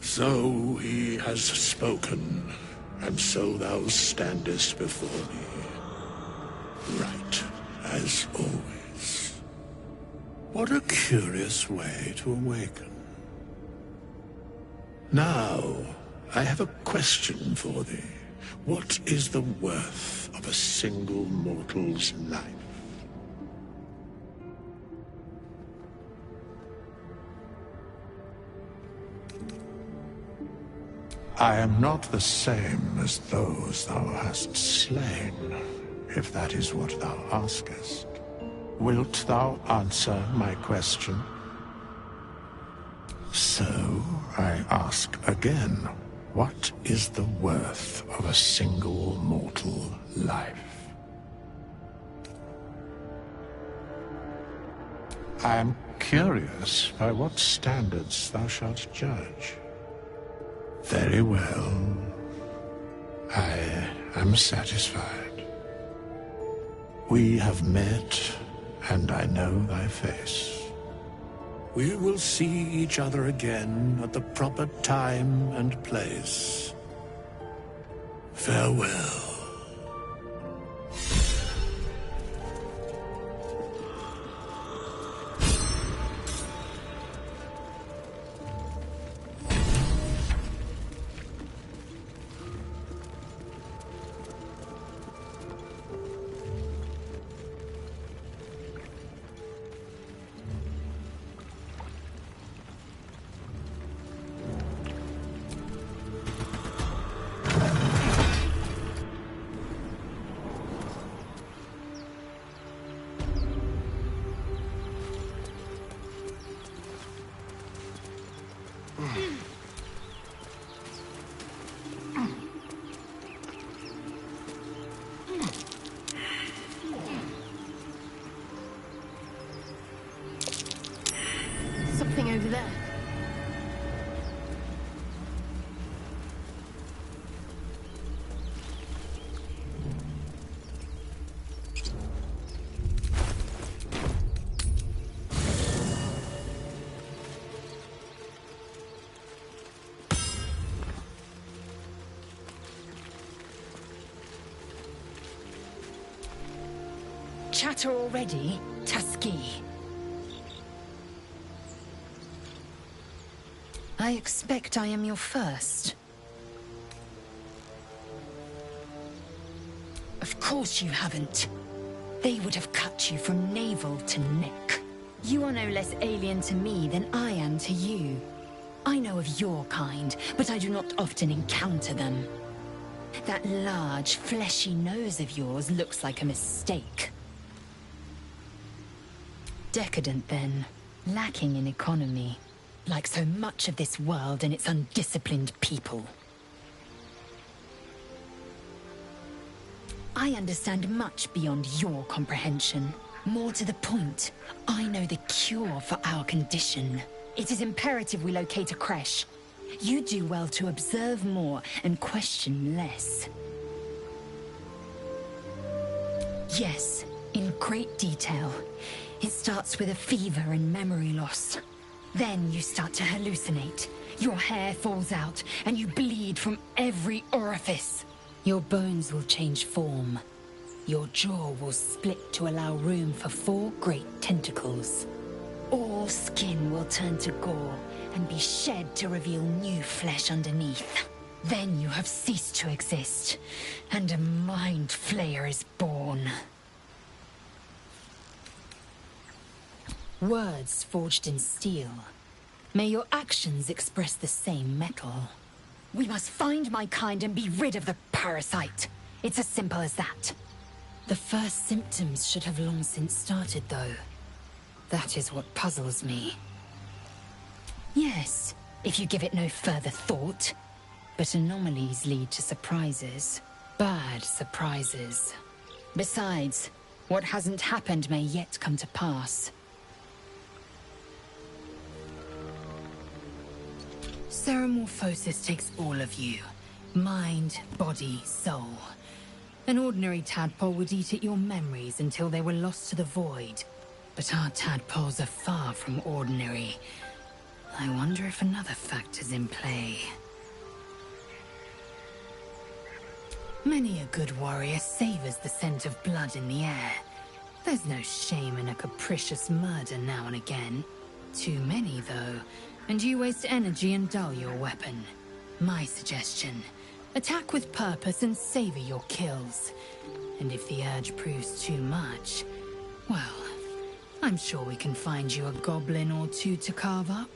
So he has spoken, and so thou standest before me. Right, as always. What a curious way to awaken. Now, I have a question for thee. What is the worth of a single mortal's life? I am not the same as those thou hast slain, if that is what thou askest. Wilt thou answer my question? So, I ask again, what is the worth of a single mortal life? I am curious by what standards thou shalt judge. Very well. I am satisfied. We have met, and I know thy face. We will see each other again at the proper time and place. Farewell. Something over there. Chatter already, Tusky? I expect I am your first. Of course you haven't. They would have cut you from navel to neck. You are no less alien to me than I am to you. I know of your kind, but I do not often encounter them. That large, fleshy nose of yours looks like a mistake. Decadent, then. Lacking in economy. Like so much of this world and its undisciplined people. I understand much beyond your comprehension. More to the point, I know the cure for our condition. It is imperative we locate a creche. You do well to observe more and question less. Yes, in great detail. It starts with a fever and memory loss. Then you start to hallucinate. Your hair falls out, and you bleed from every orifice. Your bones will change form. Your jaw will split to allow room for 4 great tentacles. All skin will turn to gore and be shed to reveal new flesh underneath. Then you have ceased to exist, and a Mind Flayer is born. Words forged in steel. May your actions express the same metal. We must find my kind and be rid of the parasite. It's as simple as that. The first symptoms should have long since started, though. That is what puzzles me. Yes, if you give it no further thought. But anomalies lead to surprises. Bad surprises. Besides, what hasn't happened may yet come to pass. Ceremorphosis takes all of you. Mind, body, soul. An ordinary tadpole would eat at your memories until they were lost to the void. But our tadpoles are far from ordinary. I wonder if another factor's in play. Many a good warrior savors the scent of blood in the air. There's no shame in a capricious murder now and again. Too many, though, and you waste energy and dull your weapon. My suggestion, attack with purpose and savor your kills. And if the urge proves too much, well, I'm sure we can find you a goblin or 2 to carve up.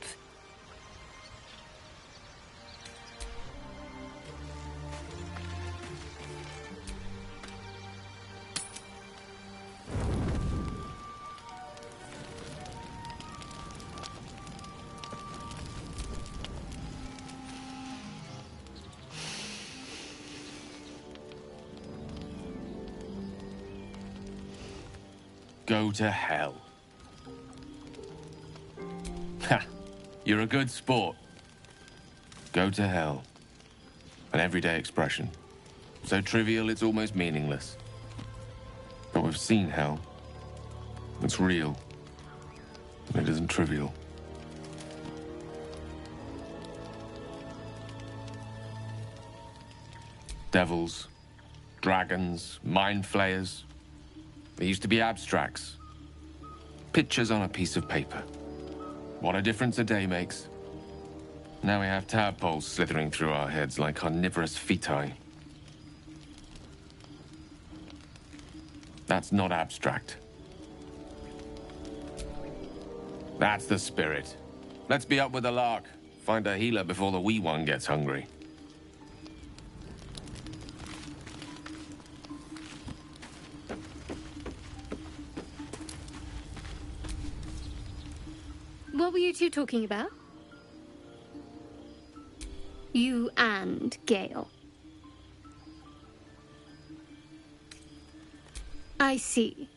Go to hell. Ha! You're a good sport. Go to hell. An everyday expression. So trivial it's almost meaningless. But we've seen hell. It's real. And it isn't trivial. Devils, dragons, mind flayers. They used to be abstracts. Pictures on a piece of paper. What a difference a day makes. Now we have tadpoles slithering through our heads like carnivorous feti. That's not abstract. That's the spirit. Let's be up with the lark. Find a healer before the wee one gets hungry. What were you two talking about? You and Gale. I see.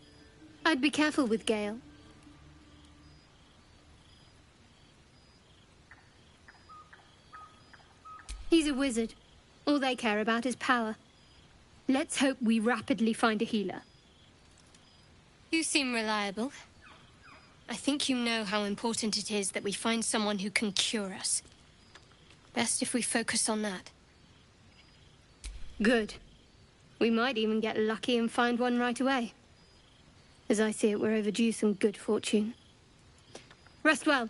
I'd be careful with Gale. He's a wizard. All they care about is power. Let's hope we rapidly find a healer. You seem reliable. I think you know how important it is that we find someone who can cure us. Best if we focus on that. Good. We might even get lucky and find one right away. As I see it, we're overdue some good fortune. Rest well.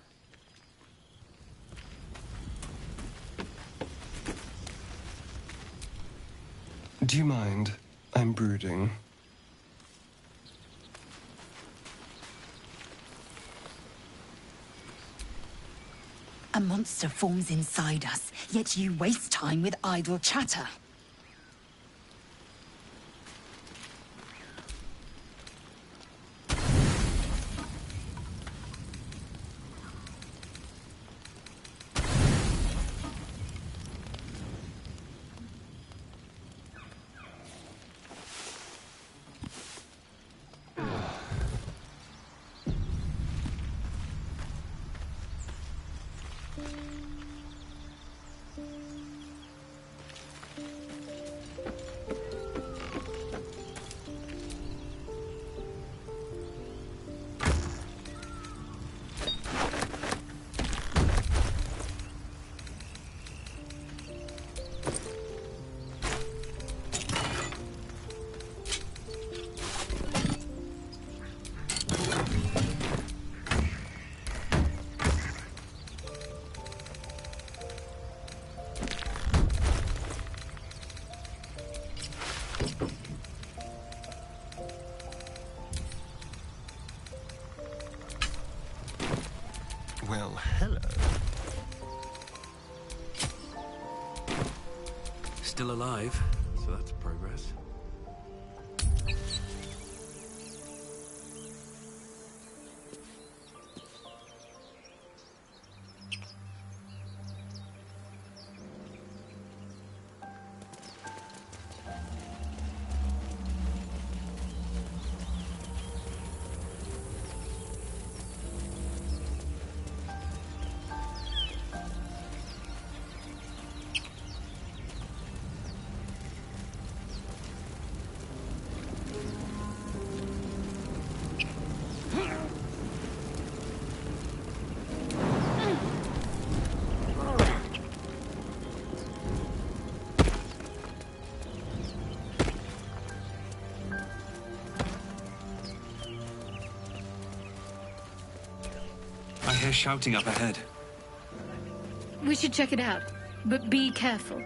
Do you mind? I'm brooding. A monster forms inside us, yet you waste time with idle chatter. Well, hello. Still alive, so that's progress. I hear shouting up ahead. We should check it out, but be careful.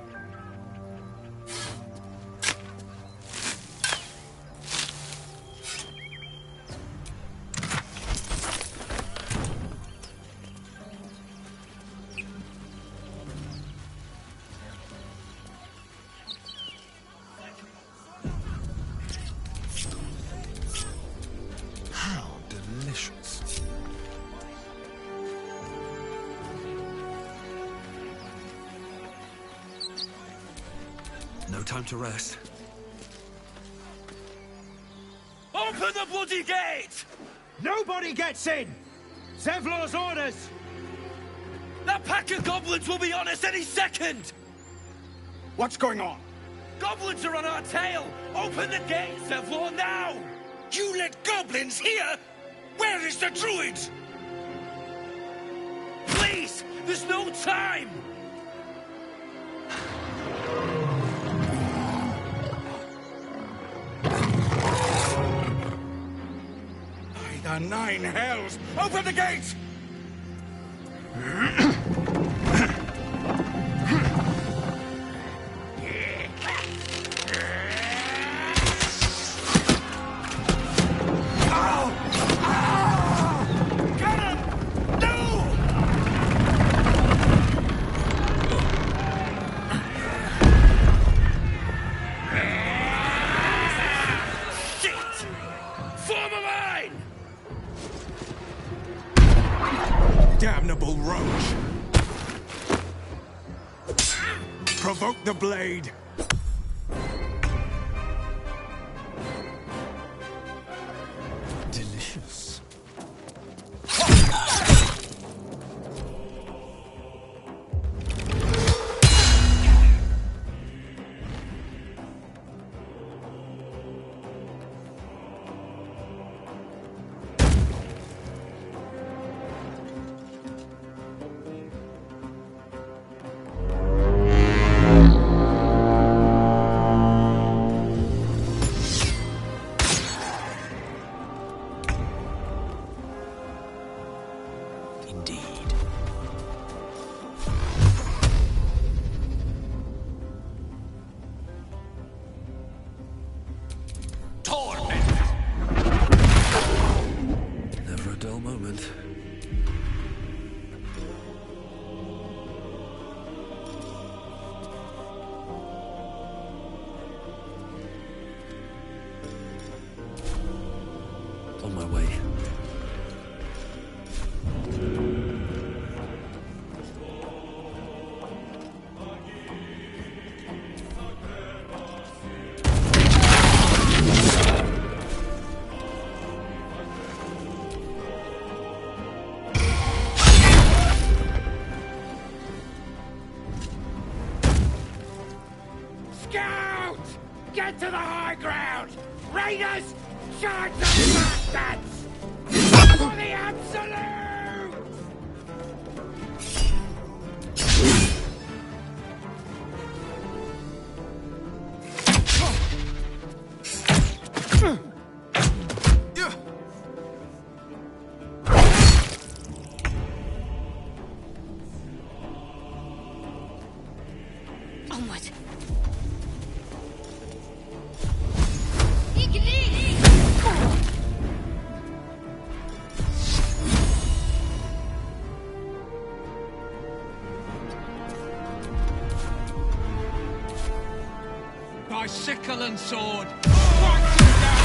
How delicious. No time to rest. Open the bloody gate! Nobody gets in! Zevlor's orders! That pack of goblins will be on us any second! What's going on? Goblins are on our tail! Open the gate, Zevlor, now! You let goblins here? Where is the druid? Please! There's no time! By the 9 hells! Open the gate! Damnable roach! Provoke the blade! Delicious. Never a dull moment. On my way. Scout! Get to the high ground! Raiders! Charge the bastards! For the absolute! Onward. my sickle and sword. Whack them down!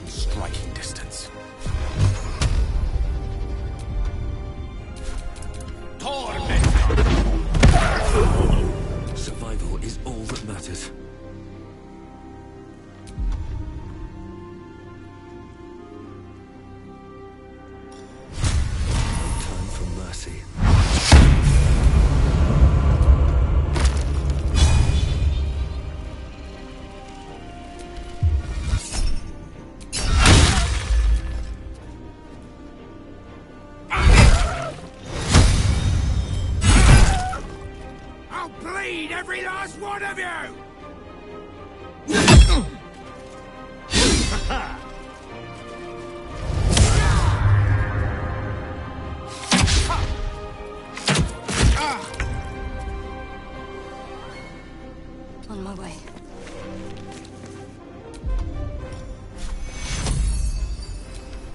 Striking distance. Survival is all that matters. Time for mercy. I'll bleed every last one of you! On my way.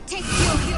Take your cue.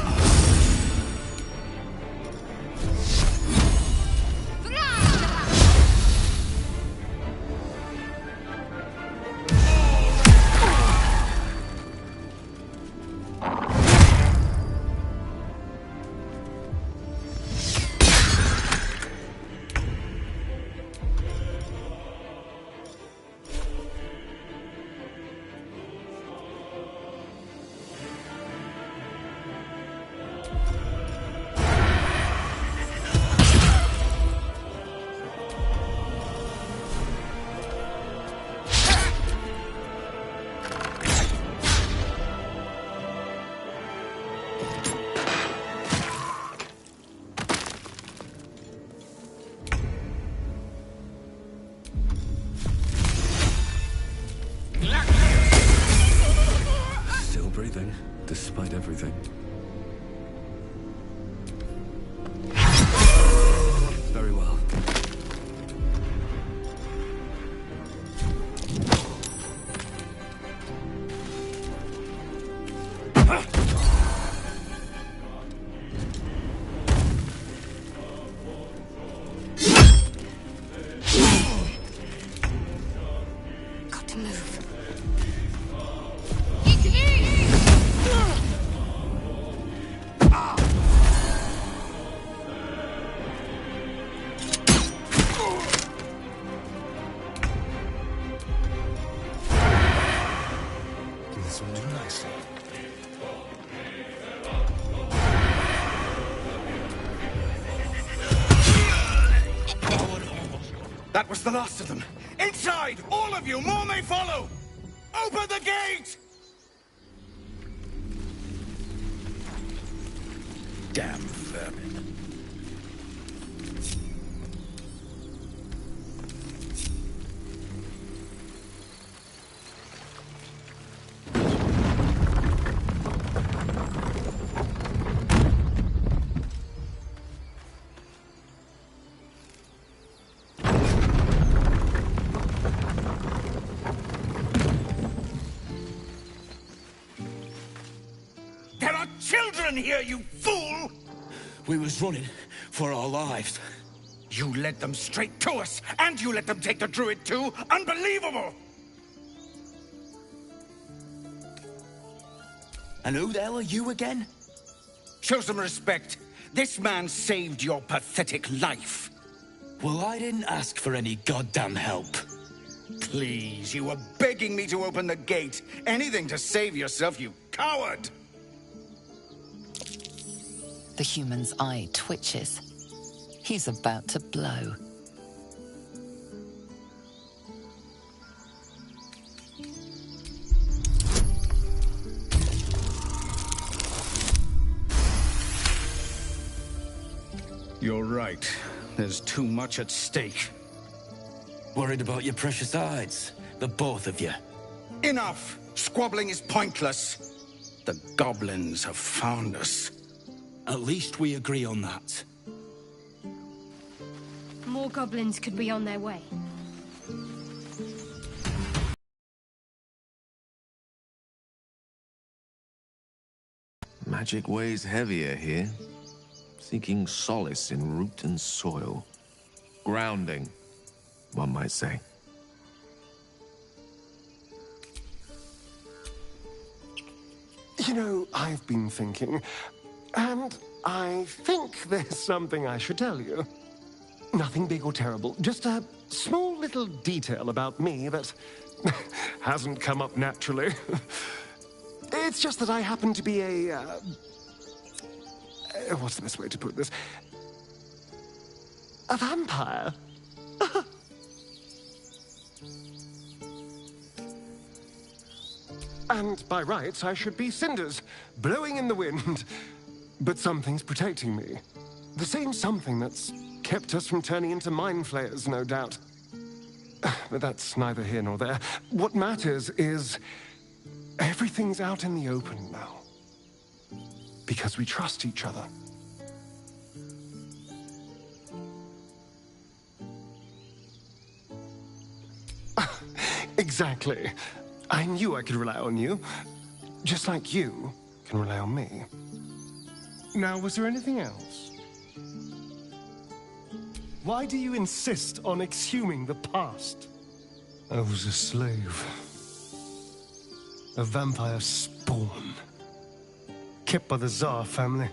Still breathing, despite everything. Very well. Got to move. This will do nicely. That was the last of them. Inside! All of you! More may follow! Open the gate! Damn vermin. There are children here, you fool! We was running for our lives. You led them straight to us, and you let them take the druid too? Unbelievable! And who the hell are you again? Show some respect. This man saved your pathetic life. Well, I didn't ask for any goddamn help. Please, you were begging me to open the gate. Anything to save yourself, you coward! The human's eye twitches. He's about to blow. You're right. There's too much at stake. Worried about your precious hides, the both of you. Enough! Squabbling is pointless. The goblins have found us. At least we agree on that. More goblins could be on their way. Magic weighs heavier here. Seeking solace in root and soil. Grounding, one might say. You know, I've been thinking, and I think there's something I should tell you. Nothing big or terrible, just a small little detail about me that hasn't come up naturally. It's just that I happen to be a... what's the best way to put this? A vampire. And by rights, I should be cinders, blowing in the wind. But something's protecting me. The same something that's kept us from turning into mind flayers, no doubt. But that's neither here nor there. What matters is everything's out in the open now. Because we trust each other. Exactly. I knew I could rely on you, just like you can rely on me. Now, was there anything else? Why do you insist on exhuming the past? I was a slave. A vampire spawn. Kept by the Tsar family.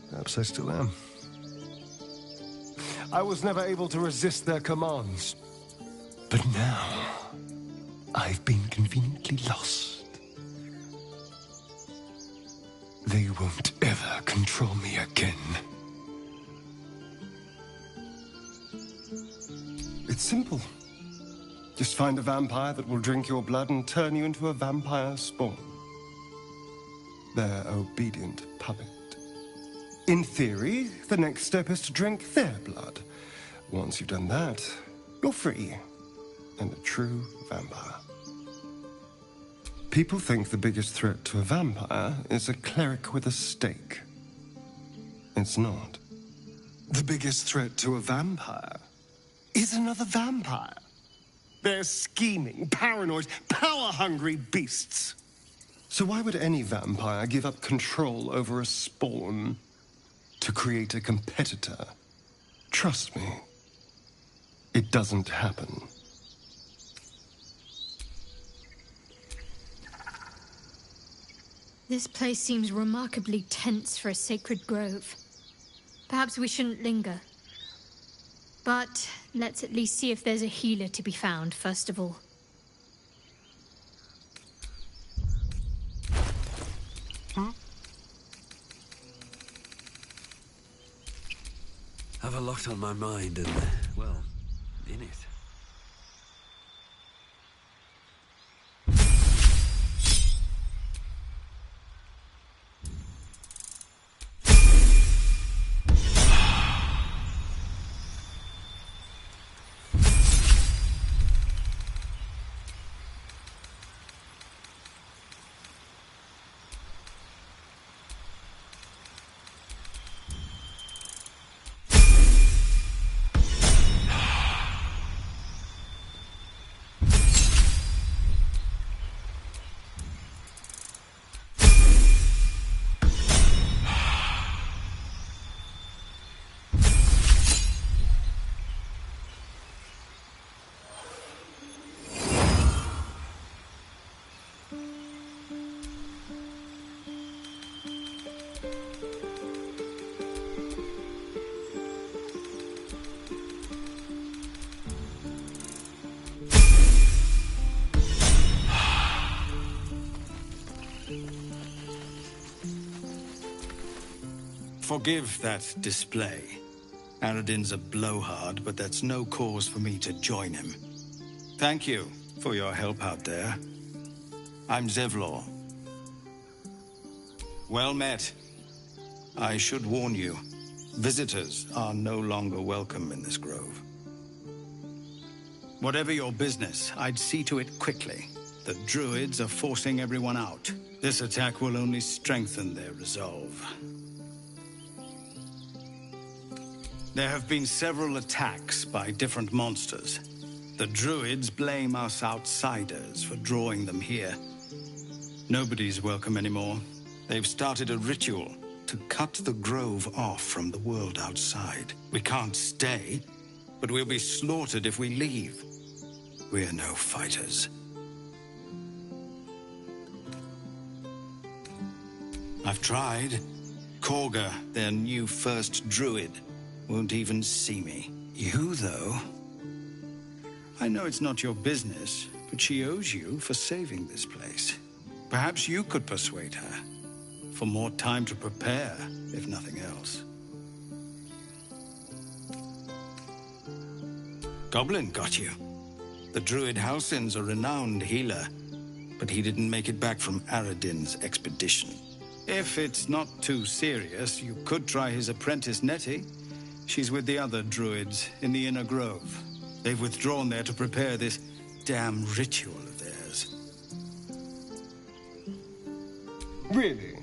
Perhaps I still am. I was never able to resist their commands. But now, I've been conveniently lost. They won't ever control me again. It's simple. Just find a vampire that will drink your blood and turn you into a vampire spawn. Their obedient puppet. In theory, the next step is to drink their blood. Once you've done that, you're free. And a true vampire. People think the biggest threat to a vampire is a cleric with a stake. It's not. The biggest threat to a vampire is another vampire. They're scheming, paranoid, power-hungry beasts. So why would any vampire give up control over a spawn to create a competitor? Trust me, it doesn't happen. This place seems remarkably tense for a sacred grove. Perhaps we shouldn't linger. But let's at least see if there's a healer to be found, first of all. Have a lot on my mind and, well, in it. Forgive that display. Aradin's a blowhard, but that's no cause for me to join him. Thank you for your help out there. I'm Zevlor. Well met. I should warn you, Visitors are no longer welcome in this grove. Whatever your business, I'd see to it quickly. The Druids are forcing everyone out. This attack will only strengthen their resolve. There have been several attacks by different monsters. The Druids blame us outsiders for drawing them here. Nobody's welcome anymore. They've started a ritual to cut the grove off from the world outside. We can't stay, but we'll be slaughtered if we leave. We're no fighters. I've tried. Korga, their new first druid, won't even see me. You, though... I know it's not your business, but she owes you for saving this place. Perhaps you could persuade her. For more time to prepare, if nothing else. Goblin got you. The druid Halsin's a renowned healer, but he didn't make it back from Aradin's expedition. If it's not too serious, you could try his apprentice Nettie. She's with the other druids in the Inner Grove. They've withdrawn there to prepare this damn ritual of theirs. Really?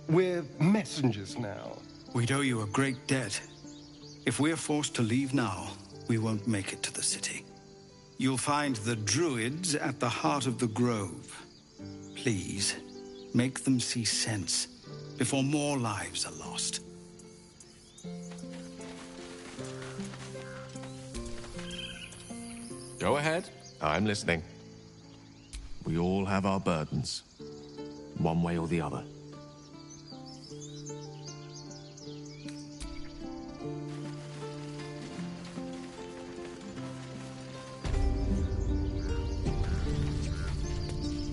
We're messengers now. We'd owe you a great debt. If we're forced to leave now, we won't make it to the city. You'll find the druids at the heart of the grove. Please, make them see sense before more lives are lost. Go ahead. I'm listening. We all have our burdens, one way or the other.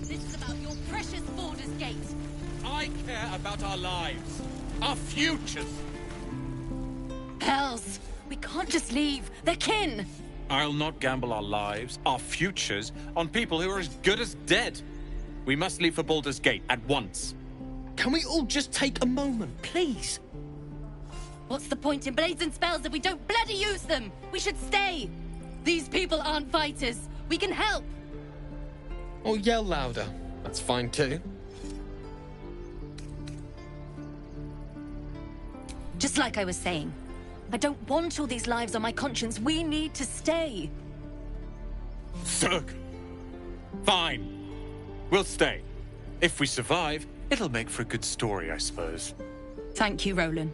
This is about your precious Baldur's Gate. I care about our lives. Our futures. Hells! We can't just leave. They're kin! I'll not gamble our lives, our futures, on people who are as good as dead. We must leave for Baldur's Gate at once. Can we all just take a moment, please? What's the point in blades and spells if we don't bloody use them? We should stay! These people aren't fighters. We can help! Or yell louder. That's fine too. Just like I was saying, I don't want all these lives on my conscience. We need to stay. Zerg. Fine. We'll stay. If we survive, it'll make for a good story, I suppose. Thank you, Roland.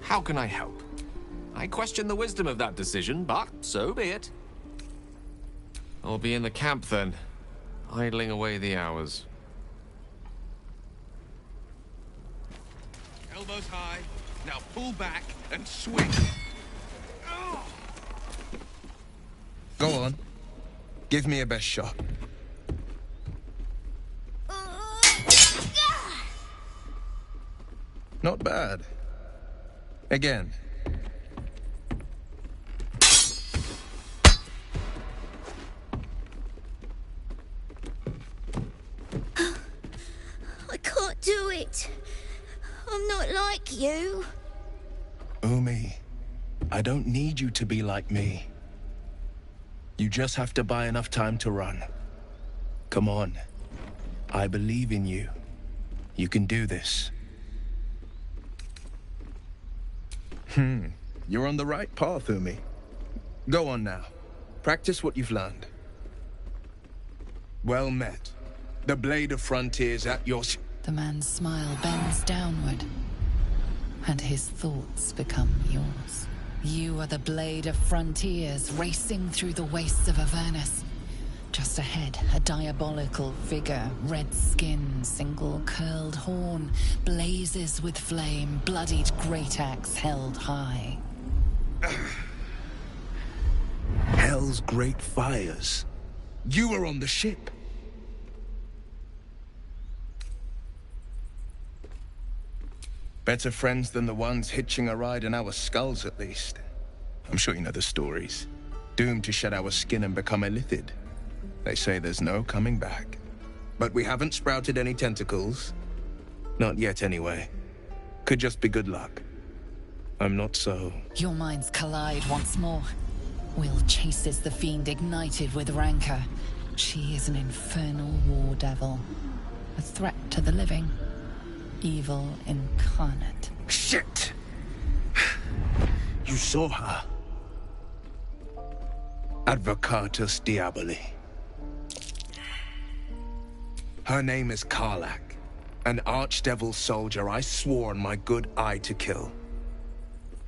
How can I help? I question the wisdom of that decision, but so be it. I'll be in the camp then, idling away the hours. Elbows high. Now pull back and swing. Go on. Give me a best shot. Not bad. Again. I can't do it. I'm not like you. Umi, I don't need you to be like me. You just have to buy enough time to run. Come on. I believe in you. You can do this. You're on the right path, Umi. Go on now. Practice what you've learned. Well met. The Blade of Frontiers at your... The man's smile bends downward, and his thoughts become yours. You are the Blade of Frontiers, racing through the wastes of Avernus. Just ahead, a diabolical figure, red skin, single curled horn, blazes with flame, bloodied great axe held high. Hell's great fires. You were on the ship. Better friends than the ones hitching a ride in our skulls, at least. I'm sure you know the stories. Doomed to shed our skin and become illithid. They say there's no coming back. But we haven't sprouted any tentacles. Not yet, anyway. Could just be good luck. I'm not so... Your minds collide once more. Will chases the fiend ignited with rancor. She is an infernal war devil. A threat to the living. Evil incarnate. Shit! You saw her. Advocatus Diaboli. Her name is Karlach, an archdevil soldier I swore on my good eye to kill.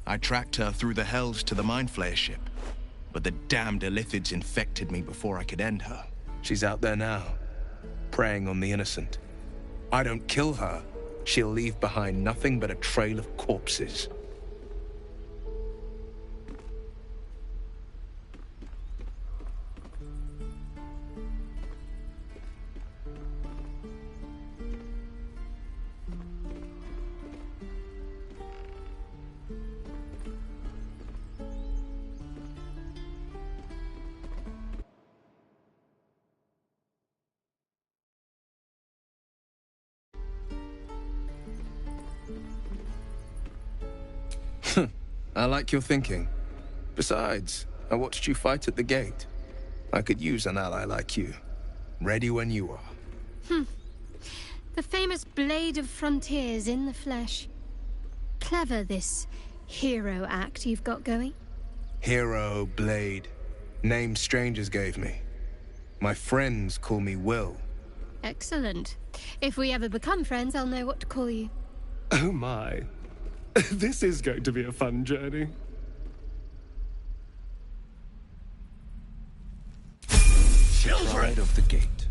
I tracked her through the hells to the Mind Flayer ship, but the damned Illithids infected me before I could end her. She's out there now, preying on the innocent. I don't kill her, she'll leave behind nothing but a trail of corpses. I like your thinking. Besides, I watched you fight at the gate. I could use an ally like you. Ready when you are. The famous Blade of Frontiers in the flesh. Clever, this hero act you've got going. Hero, Blade. Names strangers gave me. My friends call me Will. Excellent. If we ever become friends, I'll know what to call you. Oh my. This is going to be a fun journey. Pride of the Gate.